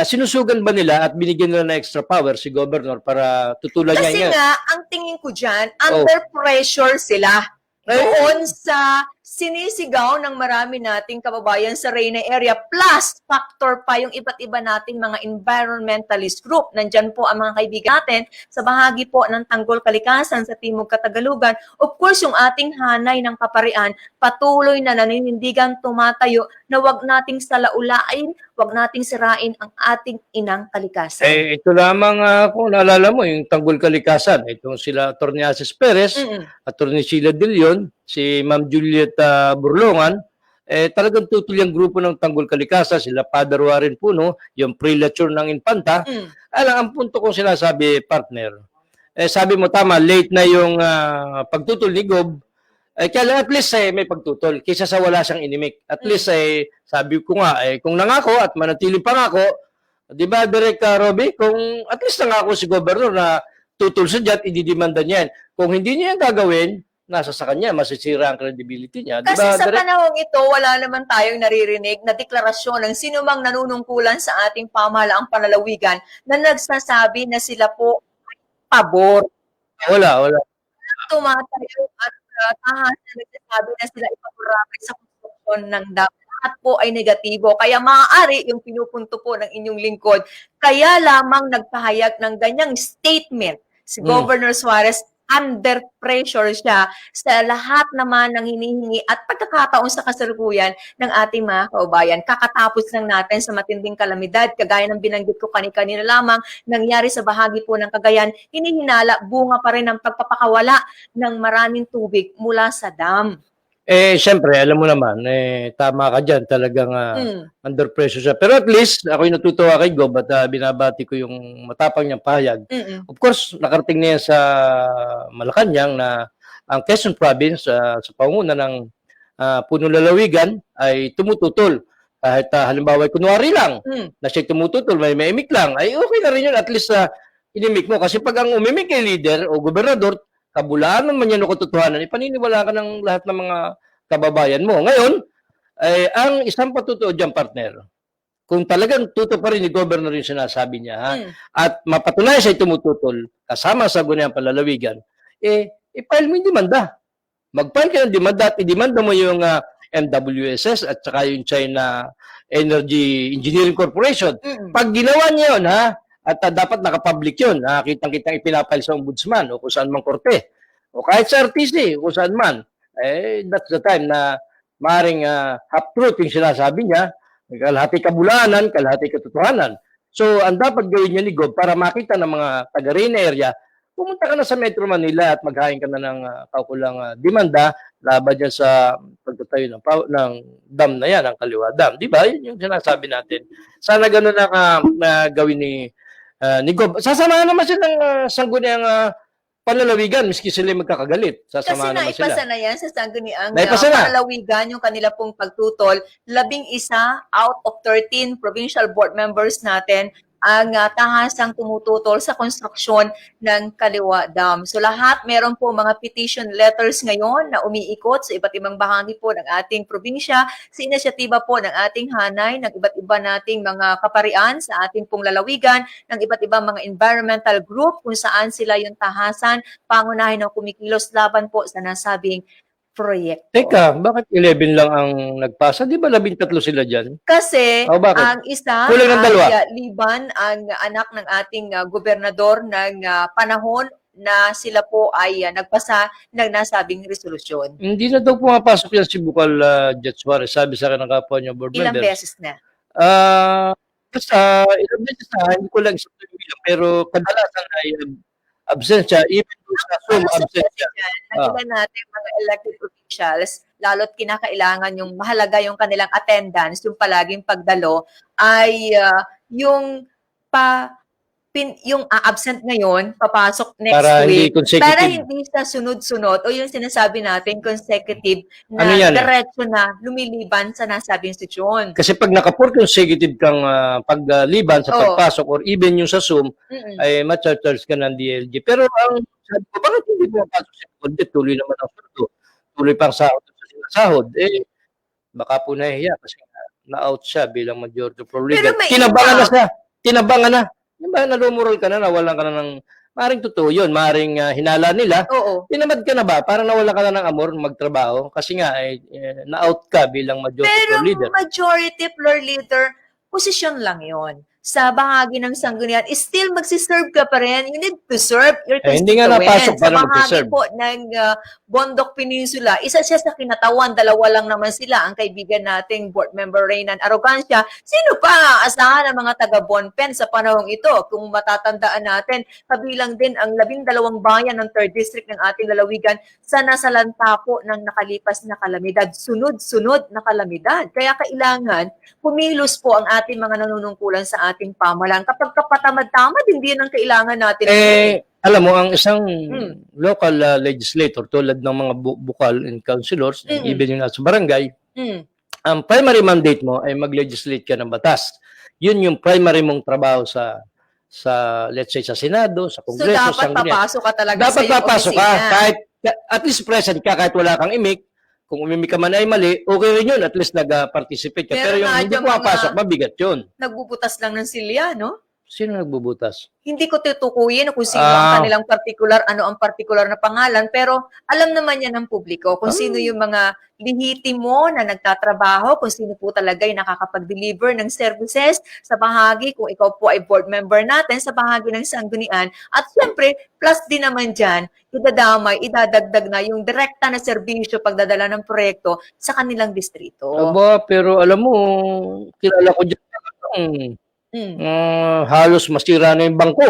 sinusugan ba nila at binigyan nila ng extra power si Governor para tutulan niya Kasi yan? nga, ang tingin ko dyan, under pressure sila. Doon sa sinisigaw ng marami nating kababayan sa Reyna area, plus factor pa yung iba't iba nating mga environmentalist group. Nandyan po ang mga kaibigan natin sa bahagi po ng Tanggol Kalikasan sa Timog Katagalugan. Of course, yung ating hanay ng kaparian, patuloy na naninindigan tumatayo na wag nating salaulain, wag nating sirain ang ating inang kalikasan. Ito lamang kung naalala mo, yung Tanggol Kalikasan, itong sila Atty. Asis Perez, Atty. Sheila De Leon, si Ma'am Juliet Burlongan, talagang tutul yung grupo ng Tanggol Kalikasan, sila Father Warren Puno, yung prelature ng Infanta. Alam, ang punto kong sinasabi, partner, sabi mo tama, late na yung pagtutol ni Gob, kaya lang at least may pagtutol, kaysa sa wala siyang inimik. At least sabi ko nga, kung nangako at manatiling pangako, di ba, Direk Robbie, kung at least nangako si Governor na tutol siya dyan, ididimanda niya yan. Kung hindi niya yan gagawin, nasa sa kanya, masisira ang credibility niya. Kasi diba, sa Direk? panahong ito, wala naman tayong naririnig na deklarasyon ng sinumang nanunungkulan sa ating pamahalaang panlalawigan na nagsasabi na sila po ay pabor. Wala. Tumatayo at tahasan na nagsasabi na sila ipaparamay sa konstruksyon ng dam. Lahat po ay negatibo. Kaya maaari yung pinupunto po ng inyong lingkod. Kaya lamang nagpahayag ng ganyang statement si Governor Suarez, under pressure siya sa lahat naman ng hinihingi at pagkakataon sa kasalukuyan ng ating mga kaubayan. Kakatapos lang natin sa matinding kalamidad, kagaya ng binanggit ko kanina lamang, nangyari sa bahagi po ng Cagayan, hinihinala, bunga pa rin ang pagpapakawala ng maraming tubig mula sa dam. Siyempre, alam mo naman, tama ka dyan, talagang under pressure siya. Pero at least, ako'y natutuwa kay Gob at binabati ko yung matapang niyang pahayag. Of course, nakarating na yan sa Malacanang na ang Quezon Province sa panguna ng punong lalawigan ay tumututol. Kahit halimbawa, kunwari lang na siya tumututol, may imik lang, ay okay na rin yun. At least inimik mo. Kasi pag ang umimik kay leader o gobernador, kabulaan naman yan o katotohanan, ipaniniwala ka ng lahat ng mga kababayan mo. Ngayon, ang isang patutuo dyan, partner, kung talagang tuto pa rin ni Governor yung sinasabi niya, at mapatunayan siya tumututol, kasama sa Sangguniang Panlalawigan, i-file mo yung demanda. Mag-file ka ng demanda at i-demanda mo yung MWSS at saka yung China Energy Engineering Corporation. Mm. Pag ginawa niya yun, ha, at dapat nakapublic yun, kitang-kitang ipinapile sa ombudsman o kung saan mang korte, o kahit sa RTC, kung saan man, that's the time na maaaring half-truth yung sinasabi niya, kalahati kabulanan, kalahati katotohanan. So, ang dapat gawin niya ni Gob para makita ng mga taga-Reyna area, pumunta ka na sa Metro Manila at maghain ka na ng kaukulang demanda laban dyan sa pagtatayo ng dam na yan, ang Kaliwa Dam. Di ba? Yun yung sinasabi natin. Sana gano'n na gawin ni Gob. Sasamahan naman silang sangguniang panlalawigan, miski sila magkakagalit. Kasi Sasamahan naman sila. naipasa na yan sa sangguniang Naipasa na. palalawigan yung kanila pong pagtutol. 11 out of 13 provincial board members natin ang tahasang tumututol sa konstruksyon ng Kaliwa Dam. So lahat meron po mga petition letters ngayon na umiikot sa iba't ibang bahagi po ng ating probinsya, sa inisyatiba po ng ating hanay, ng iba't iba nating mga kaparian sa ating pong lalawigan, ng iba't ibang mga environmental group kung saan sila yung tahasan, pangunahin ng kumikilos laban po sa nasabing proyekto. Teka, bakit 11 lang ang nagpasa? Di ba 13 sila dyan? Kasi Bakit? ang isa Kulang ng dalawa. ay Liban, ang anak ng ating gobernador ng panahon na sila po ay nagpasa ng nasabing resolusyon. Hindi na daw pumapasok yan si Bukal Jet Suarez, sabi sa akin ng kapwa niya board Ilang members. beses na? Ilang beses na, hindi ko lang sa bilang, pero kadalasan ay absensya, even though sa Zoom, Sa absensya. Nagilan natin mga elected officials, lalo't kinakailangan yung mahalaga yung kanilang attendance, yung palaging pagdalo, ay yung yung absent ngayon, papasok next Para hindi week. consecutive. Para hindi sa sunod-sunod o yung sinasabi natin consecutive na Ano yan, diretso na lumiliban sa nasabing institusyon. Kasi pag naka-4 consecutive kang pagliban sa Oo. pagpasok or even yung sa Zoom, Mm-mm. ay ma-charge ka ng DLG. Pero ang sabi ko, bakit hindi pumapasok si Conde? Tuloy naman ang surdo. Tuloy pang sahod sa sinasahod. Baka po nahihiya kasi na-out siya bilang majority pro leader. Pero may Tinabangan iba. na siya. Tinabangan na. Yung ba, nalumurol ka na, nawalan ka na ng, maring totoo yun, maring hinala nila. Oo. Tinamad ka na ba? Parang nawalan ka na ng amor magtrabaho kasi nga, na-out ka bilang majority Pero pro leader. majority floor leader, posisyon lang yon. Sa bahagi ng sanggunian, still magsiserve ka pa rin. You need to serve your Hindi nga napasok constituents. para Sa bahagi mag-serve. po ng Bondok Peninsula, isa siya sa kinatawan, dalawa lang naman sila, ang kaibigan nating board member Reynan Arrogancia. Sino pa asahan ng mga taga Bonpen sa panahong ito? Kung matatandaan natin, kabilang din ang 12 bayan ng 3rd District ng ating lalawigan sa nasalanta po ng nakalipas na kalamidad. Sunod-sunod na kalamidad. Kaya kailangan kumilos po ang ating mga nanunungkulan sa ating pamahalaan. Kapag kapatamad-tamad, hindi yan ang kailangan natin. Alam mo, ang isang local legislator tulad ng mga bukal and councilors, and even yung nasa barangay, ang primary mandate mo ay mag-legislate ka ng batas. Yun yung primary mong trabaho sa let's say, sa Senado, sa So, Kongreso, dapat papasok ka talaga Dapat sa iyong papasok ka, opisina. kahit, at least present ka, kahit wala kang imik. Kung umimik ka man ay mali, okay rin yun, at least nag-participate ka. Pero Meron yung nga hindi dyan pumapasok, mga- mabigat yun. Nagbubutas lang ng silya, no? Sino nagbubutas? Hindi ko tutukuyin kung sino ang kanilang particular, ano ang particular na pangalan, pero alam naman yan ng publiko kung sino yung mga lihitimo na nagtatrabaho, kung sino po talaga yung nakakapag-deliver ng services sa bahagi, kung ikaw po ay board member natin sa bahagi ng sanggunian. At syempre, plus din naman dyan, idadagdag na yung direkta na serbisyo pagdadala ng proyekto sa kanilang distrito. Aba, pero alam mo, kilala ko dyan, halos masira na yung bangko.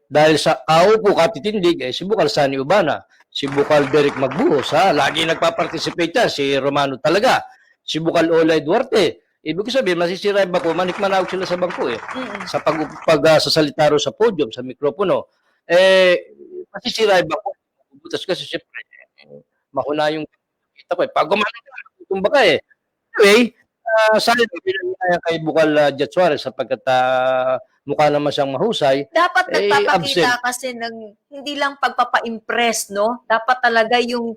Dahil sa kaupo katitindig, si Bukal Sani Ubana, si Bukal Derek Magbuhos, lagi nagpa-participate yan, si Romano talaga, si Bukal Olay Duarte. Ibig sabihin, masisira yung bangko, manikmanawag sila sa bangko sa pagsasalita ro sa podium, sa mikropono. Masisira yung bangko. Butas kasi siyempre, mahuna yung kita ko. Pag gumana ka, tumba ka Anyway, sana bilang kay Bukal Jet Suarez sapagkat mukha naman siyang mahusay, Dapat nagpapakita absent. kasi ng hindi lang pagpapa-impress, no? Dapat talaga yung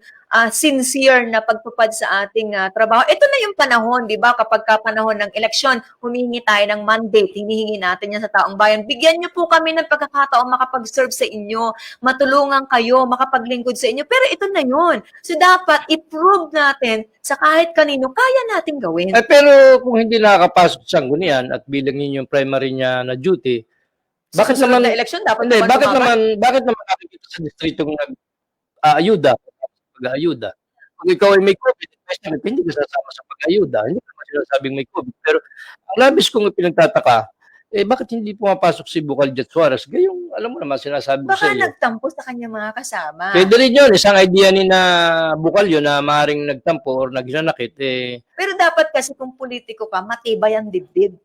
sincere na pagtupad sa ating trabaho. Ito na yung panahon, di ba? Kapag panahon ng eleksyon, humihingi tayo ng mandate, hinihingi natin yan sa taong bayan. Bigyan niyo po kami ng pagkakataon makapag-serve sa inyo, matulungan kayo, makapaglingkod sa inyo. Pero ito na yun. So dapat i-prove natin sa kahit kanino, kaya natin gawin. Pero kung hindi nakakapasok sa sanggunian at bilang yun yung primary niya na duty, bakit Susunod naman na eleksyon, dapat hindi, naman bakit naman nakikita sa distrito kung nag-aayuda, pag-aayuda? Kung ikaw ay may COVID, hindi ka sasama sa pag-aayuda. Hindi ka naman sinasabing may COVID. Pero ang labis kong pinagtataka, bakit hindi pumapasok si Bukal Jet Suarez? Gayong, alam mo naman, sinasabi ko sa Baka iyo. nagtampo sa kanya mga kasama. Pwede rin yun. Isang idea ni na Bukal yun na maaaring nagtampo or nagnanakit. Pero dapat kasi kung politiko ka, matibay ang dibdib.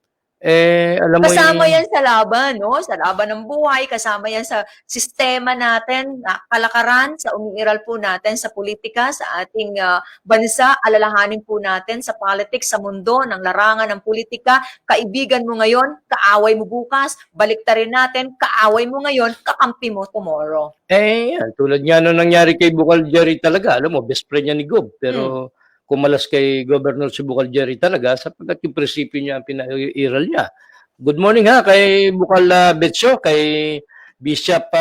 Alam mo Kasama yung... yan sa laban, no? Sa laban ng buhay, kasama yan sa sistema natin, na kalakaran, sa umiiral po natin sa politika, sa ating bansa, alalahanin po natin sa politics, sa mundo, ng larangan ng politika. Kaibigan mo ngayon, kaaway mo bukas, baliktarin natin, kaaway mo ngayon, kakampi mo tomorrow. Yan. Tulad nga nung nangyari kay Bukal Jerry talaga. Alam mo, best friend niya ni Gob. Pero kumalas kay Governor si Bukal Jerry talaga sapagkat yung prinsipyo niya ang pinairal niya. Good morning ha kay Bukal Betso, kay Bishop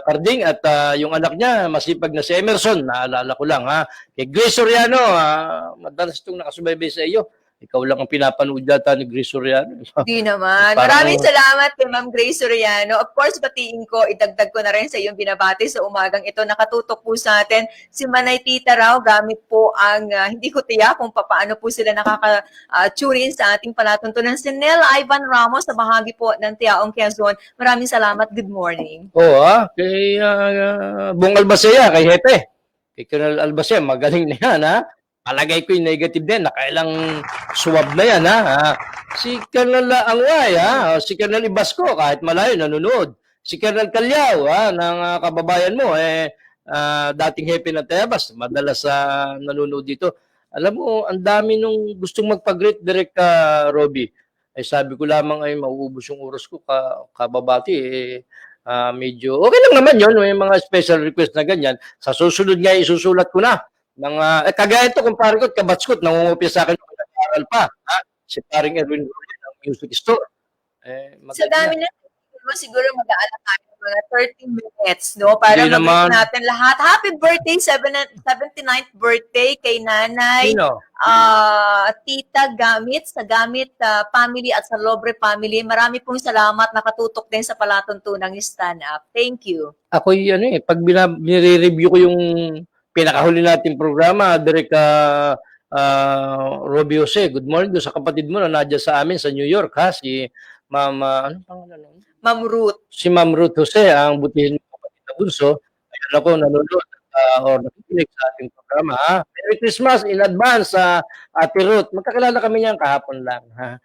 Carding at yung anak niya, masipag na si Emerson. Naalala ko lang ha. Kay Grace Soriano, madalas itong nakasubaybay sa iyo. Ikaw lang ang pinapanood data ni Grace Soriano. Di naman. Parang- Maraming salamat kay Ma'am Grace Soriano. Of course, batiin ko, idagdag ko na rin sa iyong binabati sa umagang ito. Nakatutok po sa atin si Manay Tita raw gamit po ang, hindi ko tiyak kung paano po sila nakaka-tune in sa ating palatuntunan. Si Nel Ivan Ramos sa bahagi po ng Tiaong Quezon. Maraming salamat. Good morning. Oo kay Bong Albacea, kay Hepe. Kay Colonel Albacea, magaling na yan ha. Palagay ko yung negative din, nakailang swab na yan ha. Si Colonel Angway si Colonel Ibasco, kahit malayo, nanonood. Si Colonel Calyao ng kababayan mo, dating hepe ng Tayabas, madalas nanonood dito. Alam mo, ang dami nung gustong magpag-greet direct Robbie. Sabi ko lamang ay mauubos yung oras ko kababati medyo okay lang naman yun, may mga special request na ganyan. Sa susunod nga isusulat ko na. Kagaya ito, kumpare ko, kabatskot, nangungupya sa akin ng nag-aaral pa. Si paring Erwin Rulli ng Music Store. Sa dami na siguro mag-aala tayo ng mga 30 minutes, no? Para Hindi naman. mag-greet natin lahat. Happy birthday, 79th birthday kay Nanay. Sino? Tita Gamit, sa Gamit family at sa Lobre family. Marami pong salamat, nakatutok din sa palatuntunang Stand Up. Thank you. Ako pag binire-review ko yung pinakahuli nating programa, Direk Robbie Jose, good morning doon sa kapatid mo na nadya sa amin sa New York ha, si Ma'am, anong pangalan nun? Ma'am Ruth. Si Ma'am Ruth Jose, ang butihin ng kapatid na bunso. Ayun ako, nanonood or nakikinig sa ating programa ha. Merry Christmas in advance Ate Ruth. Magkakilala kami niyan kahapon lang ha.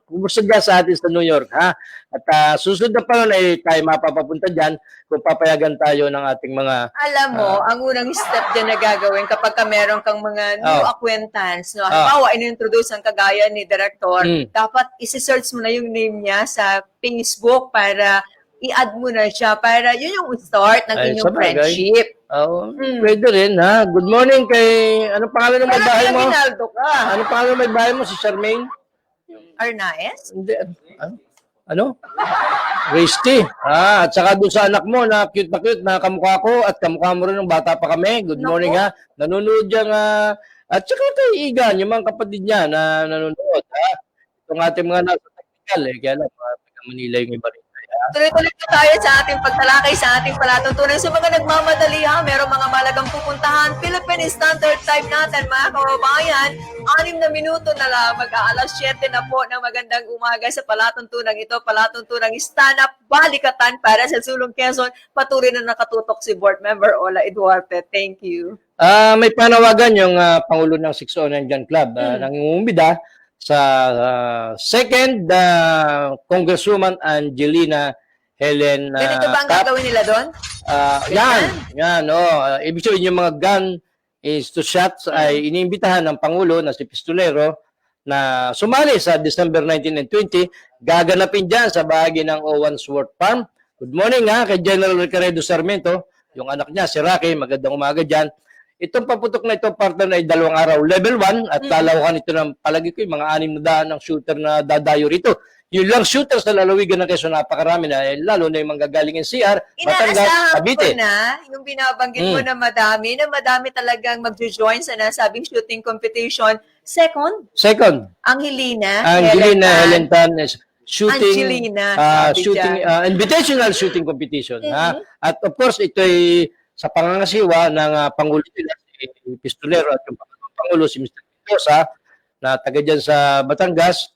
Kumusta dyan sa atin sa New York ha. At susunod na pa ay tayo mapapapunta dyan kung papayagan tayo ng ating mga Alam mo, ang unang step dyan na gagawin kapag ka meron kang mga new acquaintance, no? Halimbawa, in-introduce ang kagaya ni Director, dapat isi-search mo na yung name niya sa Facebook para i-add mo na siya para yun yung start ng inyong sabagay. friendship. Pwede rin ha. Good morning kay, anong pangalan ng may bahay mo? Ginaldo ka. Anong pangalan ng may bahay mo? Si Charmaine? Arnaez? Hindi. Ano? Race T. At saka doon sa anak mo na cute na kamukha ko at kamukha mo rin ng bata pa kami. Good morning ha. Nanonood dyan at saka kay Igan, yung mga kapatid niya na nanonood ha. Itong ating mga nasa technical kaya lang, taga Manila yung iba rin. Tuloy-tuloy po tayo sa ating pagtalakay sa ating palatuntunan. Sa mga nagmamadali merong mga malagang pupuntahan. Philippine Standard Time natin, mga kababayan. 6 na minuto na lang, mag-aalas 7 na po ng magandang umaga sa palatuntunan ito. Palatuntunan Stand Up, balikatan para sa Sulong Quezon. Patuloy na nakatutok si Board Member Ola Eduarte. Thank you. May panawagan yung Pangulo ng 609 Gun Club. Nangungumbida sa second Congresswoman Angelina Helen Ganito ba ang Cap. gagawin nila doon? Yan. Ibig sabihin yung mga gun is to shots ay iniimbitahan ng Pangulo na si Pistolero na sumali sa December 19 and 20, gaganapin dyan sa bahagi ng Owansworth Farm. Good morning kay General Ricaredo Sarmiento, yung anak niya, si Rocky, magandang umaga dyan. Itong paputok na ito, partner, ay 2 araw. Level 1 at lalawakan ito ng palagi ko, yung mga 600 ng shooter na dadayo rito. Yung lang shooter sa lalawigan ng Quezon, napakarami na, lalo na yung manggagaling ng CR, Batangas, Inaasahan Cavite. ko na, yung binabanggit mo na madami talagang magjo-join sa nasabing shooting competition. Second, Angelina Helen Tan is shooting, Angelina, sabi shooting, dyan. invitational shooting competition. At of course, ito ay sa pangangasiwa ng Pangulo nila, si Pistolero at yung Pangulo, si Mr. Mendoza, na taga dyan sa Batangas,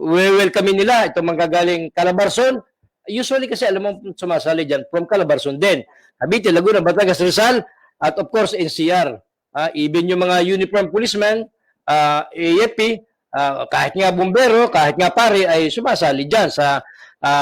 welcome nila itong manggagaling Calabarzon. Usually kasi alam mo sumasali dyan from Calabarzon din. Cavite, Laguna, Batangas, Rizal, at of course NCR. Even yung mga uniform policemen, AFP, kahit nga bumbero, kahit nga pare ay sumasali dyan sa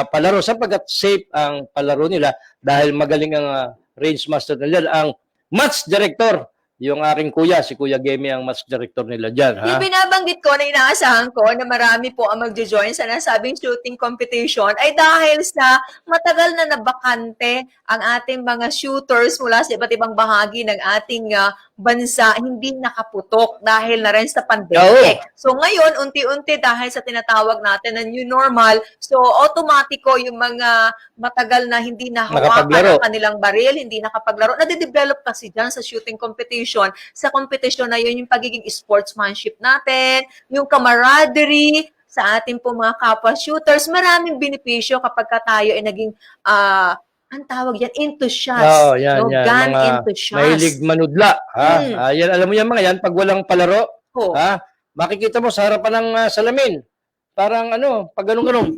palaro sapagkat safe ang palaro nila dahil magaling ang range master nila, ang match director. Yung aking kuya, si Kuya Gemi, ang match director nila dyan. Yung binabanggit ko na inaasahan ko na marami po ang magjo-join sa nasabing shooting competition ay dahil sa matagal na nabakante ang ating mga shooters mula sa iba't ibang bahagi ng ating bansa hindi nakaputok dahil na rin sa pandemic. So ngayon, unti-unti dahil sa tinatawag natin na new normal, so automatiko yung mga matagal na hindi nahawakan ang kanilang baril, hindi nakapaglaro, nade-develop kasi dyan sa shooting competition. Sa competition na yun, yung pagiging sportsmanship natin, yung camaraderie sa ating po mga kapwa-shooters, maraming benepisyo kapag tayo ay naging ang tawag yan, enthusiast. Yan. Gun Mga enthusiast. mahilig manudla. Yan, alam mo yan mga yan, pag walang palaro, makikita mo sa harapan ng salamin. Parang pag ganun.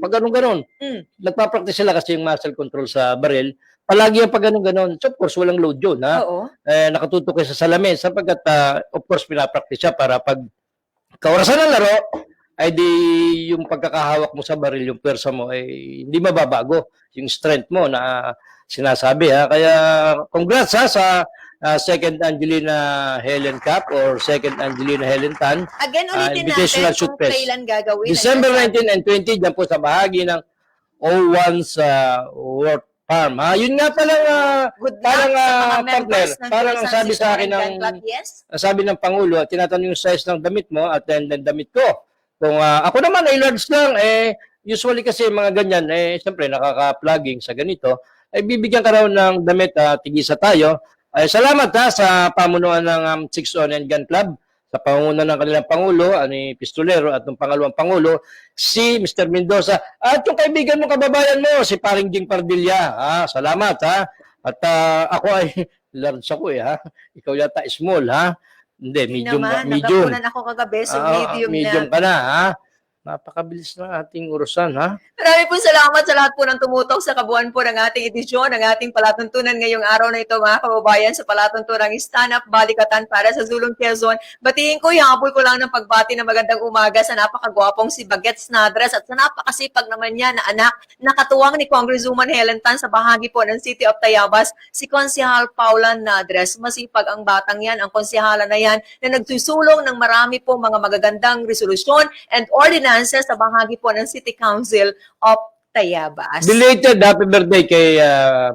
Nagpa-practice sila kasi yung muscle control sa baril. Palagi yung pag ganun. So, of course, walang load yun. Nakatutok kayo sa salamin sapagkat, of course, pinapractice siya para pag kaorasan ng laro, ay di yung pagkakahawak mo sa baril, yung pwersa mo, ay hindi mababago yung strength mo na sinasabi. Kaya congrats sa second Angelina Helen Cup or second Angelina Helen Tan. Again, ulitin natin kung kailan gagawin. December 19 and 20, dyan po sa bahagi ng Owansworth Farm. Yun nga palang parang partner, parang ang sabi sa akin sabi ng Pangulo, tinatanong yung size ng damit mo at then damit ko. Kung ako naman ay large lang, usually kasi mga ganyan, siyempre nakaka-plugging sa ganito, ay bibigyan ka raw ng damit, tigisa tayo. Salamat sa pamunuan ng 6 and Gun Club, sa pangunguna ng kanilang Pangulo, ni Pistolero at ng pangalawang Pangulo, si Mr. Mendoza, at yung kaibigan mo, kababayan mo, si Paring Jing Pardilla. Salamat At ako ay large ako Ikaw yata small Hindi, medium. Nagapunan ako kagabi, so medium ka na, Napakabilis ng ating urusan, Maraming po salamat sa lahat po ng tumutok sa kabuuan po ng ating edisyon, ng ating palatuntunan ngayong araw na ito, mga kababayan, sa palatuntunang Stand Up Balikatan para sa Zulong Quezon. Batiin ko, habol ko lang ng pagbati na magandang umaga sa napakagwapong si Bagets Nadres at sa napakasipag naman niya na anak, nakatuwang ni Congresswoman Helen Tan sa bahagi po ng City of Tayabas, si Konsehal Paula Nadres. Masipag ang batang yan, ang konsehala na yan, na nagsusulong ng marami po mga magagandang resolusyon and ordinance sa bahagi po ng City Council of Tayabas. Belated happy birthday kay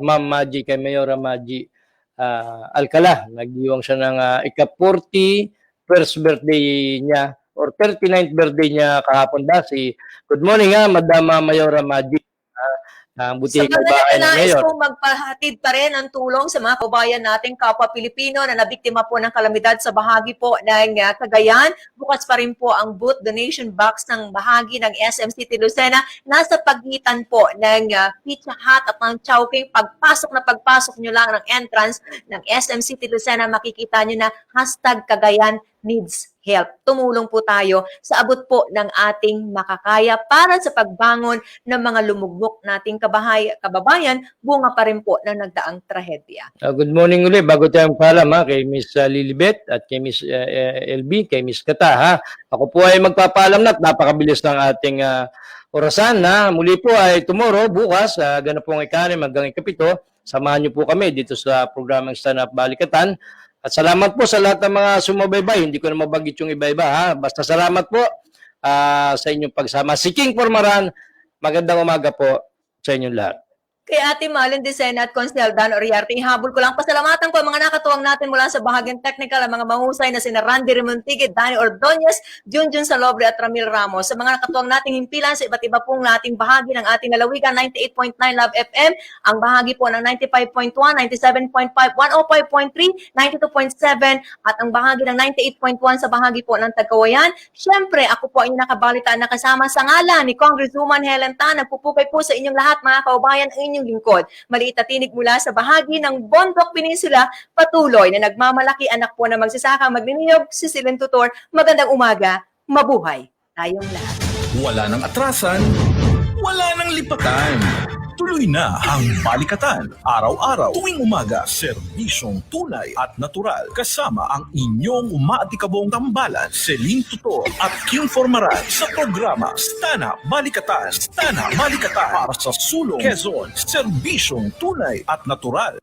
Ma'am Maji, kay Mayora Maji Alcala. Nag-iwang siya ng ika-41st birthday niya or 39th birthday niya kahapon Good morning Madam Mayora Maji. Buti sa mga nais po magpahatid pa rin ang tulong sa mga kabayan nating kapwa Pilipino na nabiktima po ng kalamidad sa bahagi po ng Cagayan. Bukas pa rin po ang booth donation box ng bahagi ng SM City Lucena. Nasa pagitan po ng Pizza Hut at ng Chowking. Pagpasok nyo lang ng entrance ng SM City Lucena, makikita nyo na #Cagayan needs help. Tumulong po tayo sa abot po ng ating makakaya para sa pagbangon ng mga lumugmok nating kababayan, bunga pa rin po ng nagdaang trahedya. Good morning ulit. Bago tayong paalam kay Miss Lilibet at kay Miss LB, kay Miss Kata. Ako po ay magpapaalam na at napakabilis ng ating orasan. Muli po ay tomorrow, bukas, ganap pong ikalim hanggang ikapito. Samahan niyo po kami dito sa programang Stand Up Balikatan. At salamat po sa lahat ng mga sumabaybay. Hindi ko na mabanggit yung iba-iba ha. Basta salamat po sa inyong pagsama. Si King Formaran, magandang umaga po sa inyong lahat. Kay Ate Malin Decena at Consel Dan Oriarte, ihabol ko lang pasalamatan ko ang mga nakatuwang natin mula sa bahagyang technical, ang mga mahusay na sina Randy Remontigue, Danny Ordonez, Junjun Salobre at Ramil Ramos. Sa mga nakatuwang nating himpilan sa iba't iba pong nating bahagi ng ating lalawigan, 98.9 Love FM, ang bahagi po ng 95.1, 97.5, 105.3, 92.7, at ang bahagi ng 98.1 sa bahagi po ng Tagkawayan. Siyempre, ako po ay nakabalitaan na kasama sa ngalan ni Congresswoman Helen Tan. Nagpupukay po sa inyong lahat, mga kaubayan, ang inyong lingkod. Maliit na tinig mula sa bahagi ng Bondok Peninsula, patuloy na nagmamalaki, anak po na magsasaka, magniniyog, si Silen Tutor. Magandang umaga, mabuhay tayong lahat. Wala nang atrasan, wala nang lipatan. Tuloy na ang Balikatan. Araw-araw, tuwing umaga, serbisyong tunay at natural. Kasama ang inyong umaatikabong tambalan, Celine Tutor at King Formaran sa programa Stana Balikatan. Stana Balikatan para sa sulong Quezon. Serbisyong tunay at natural.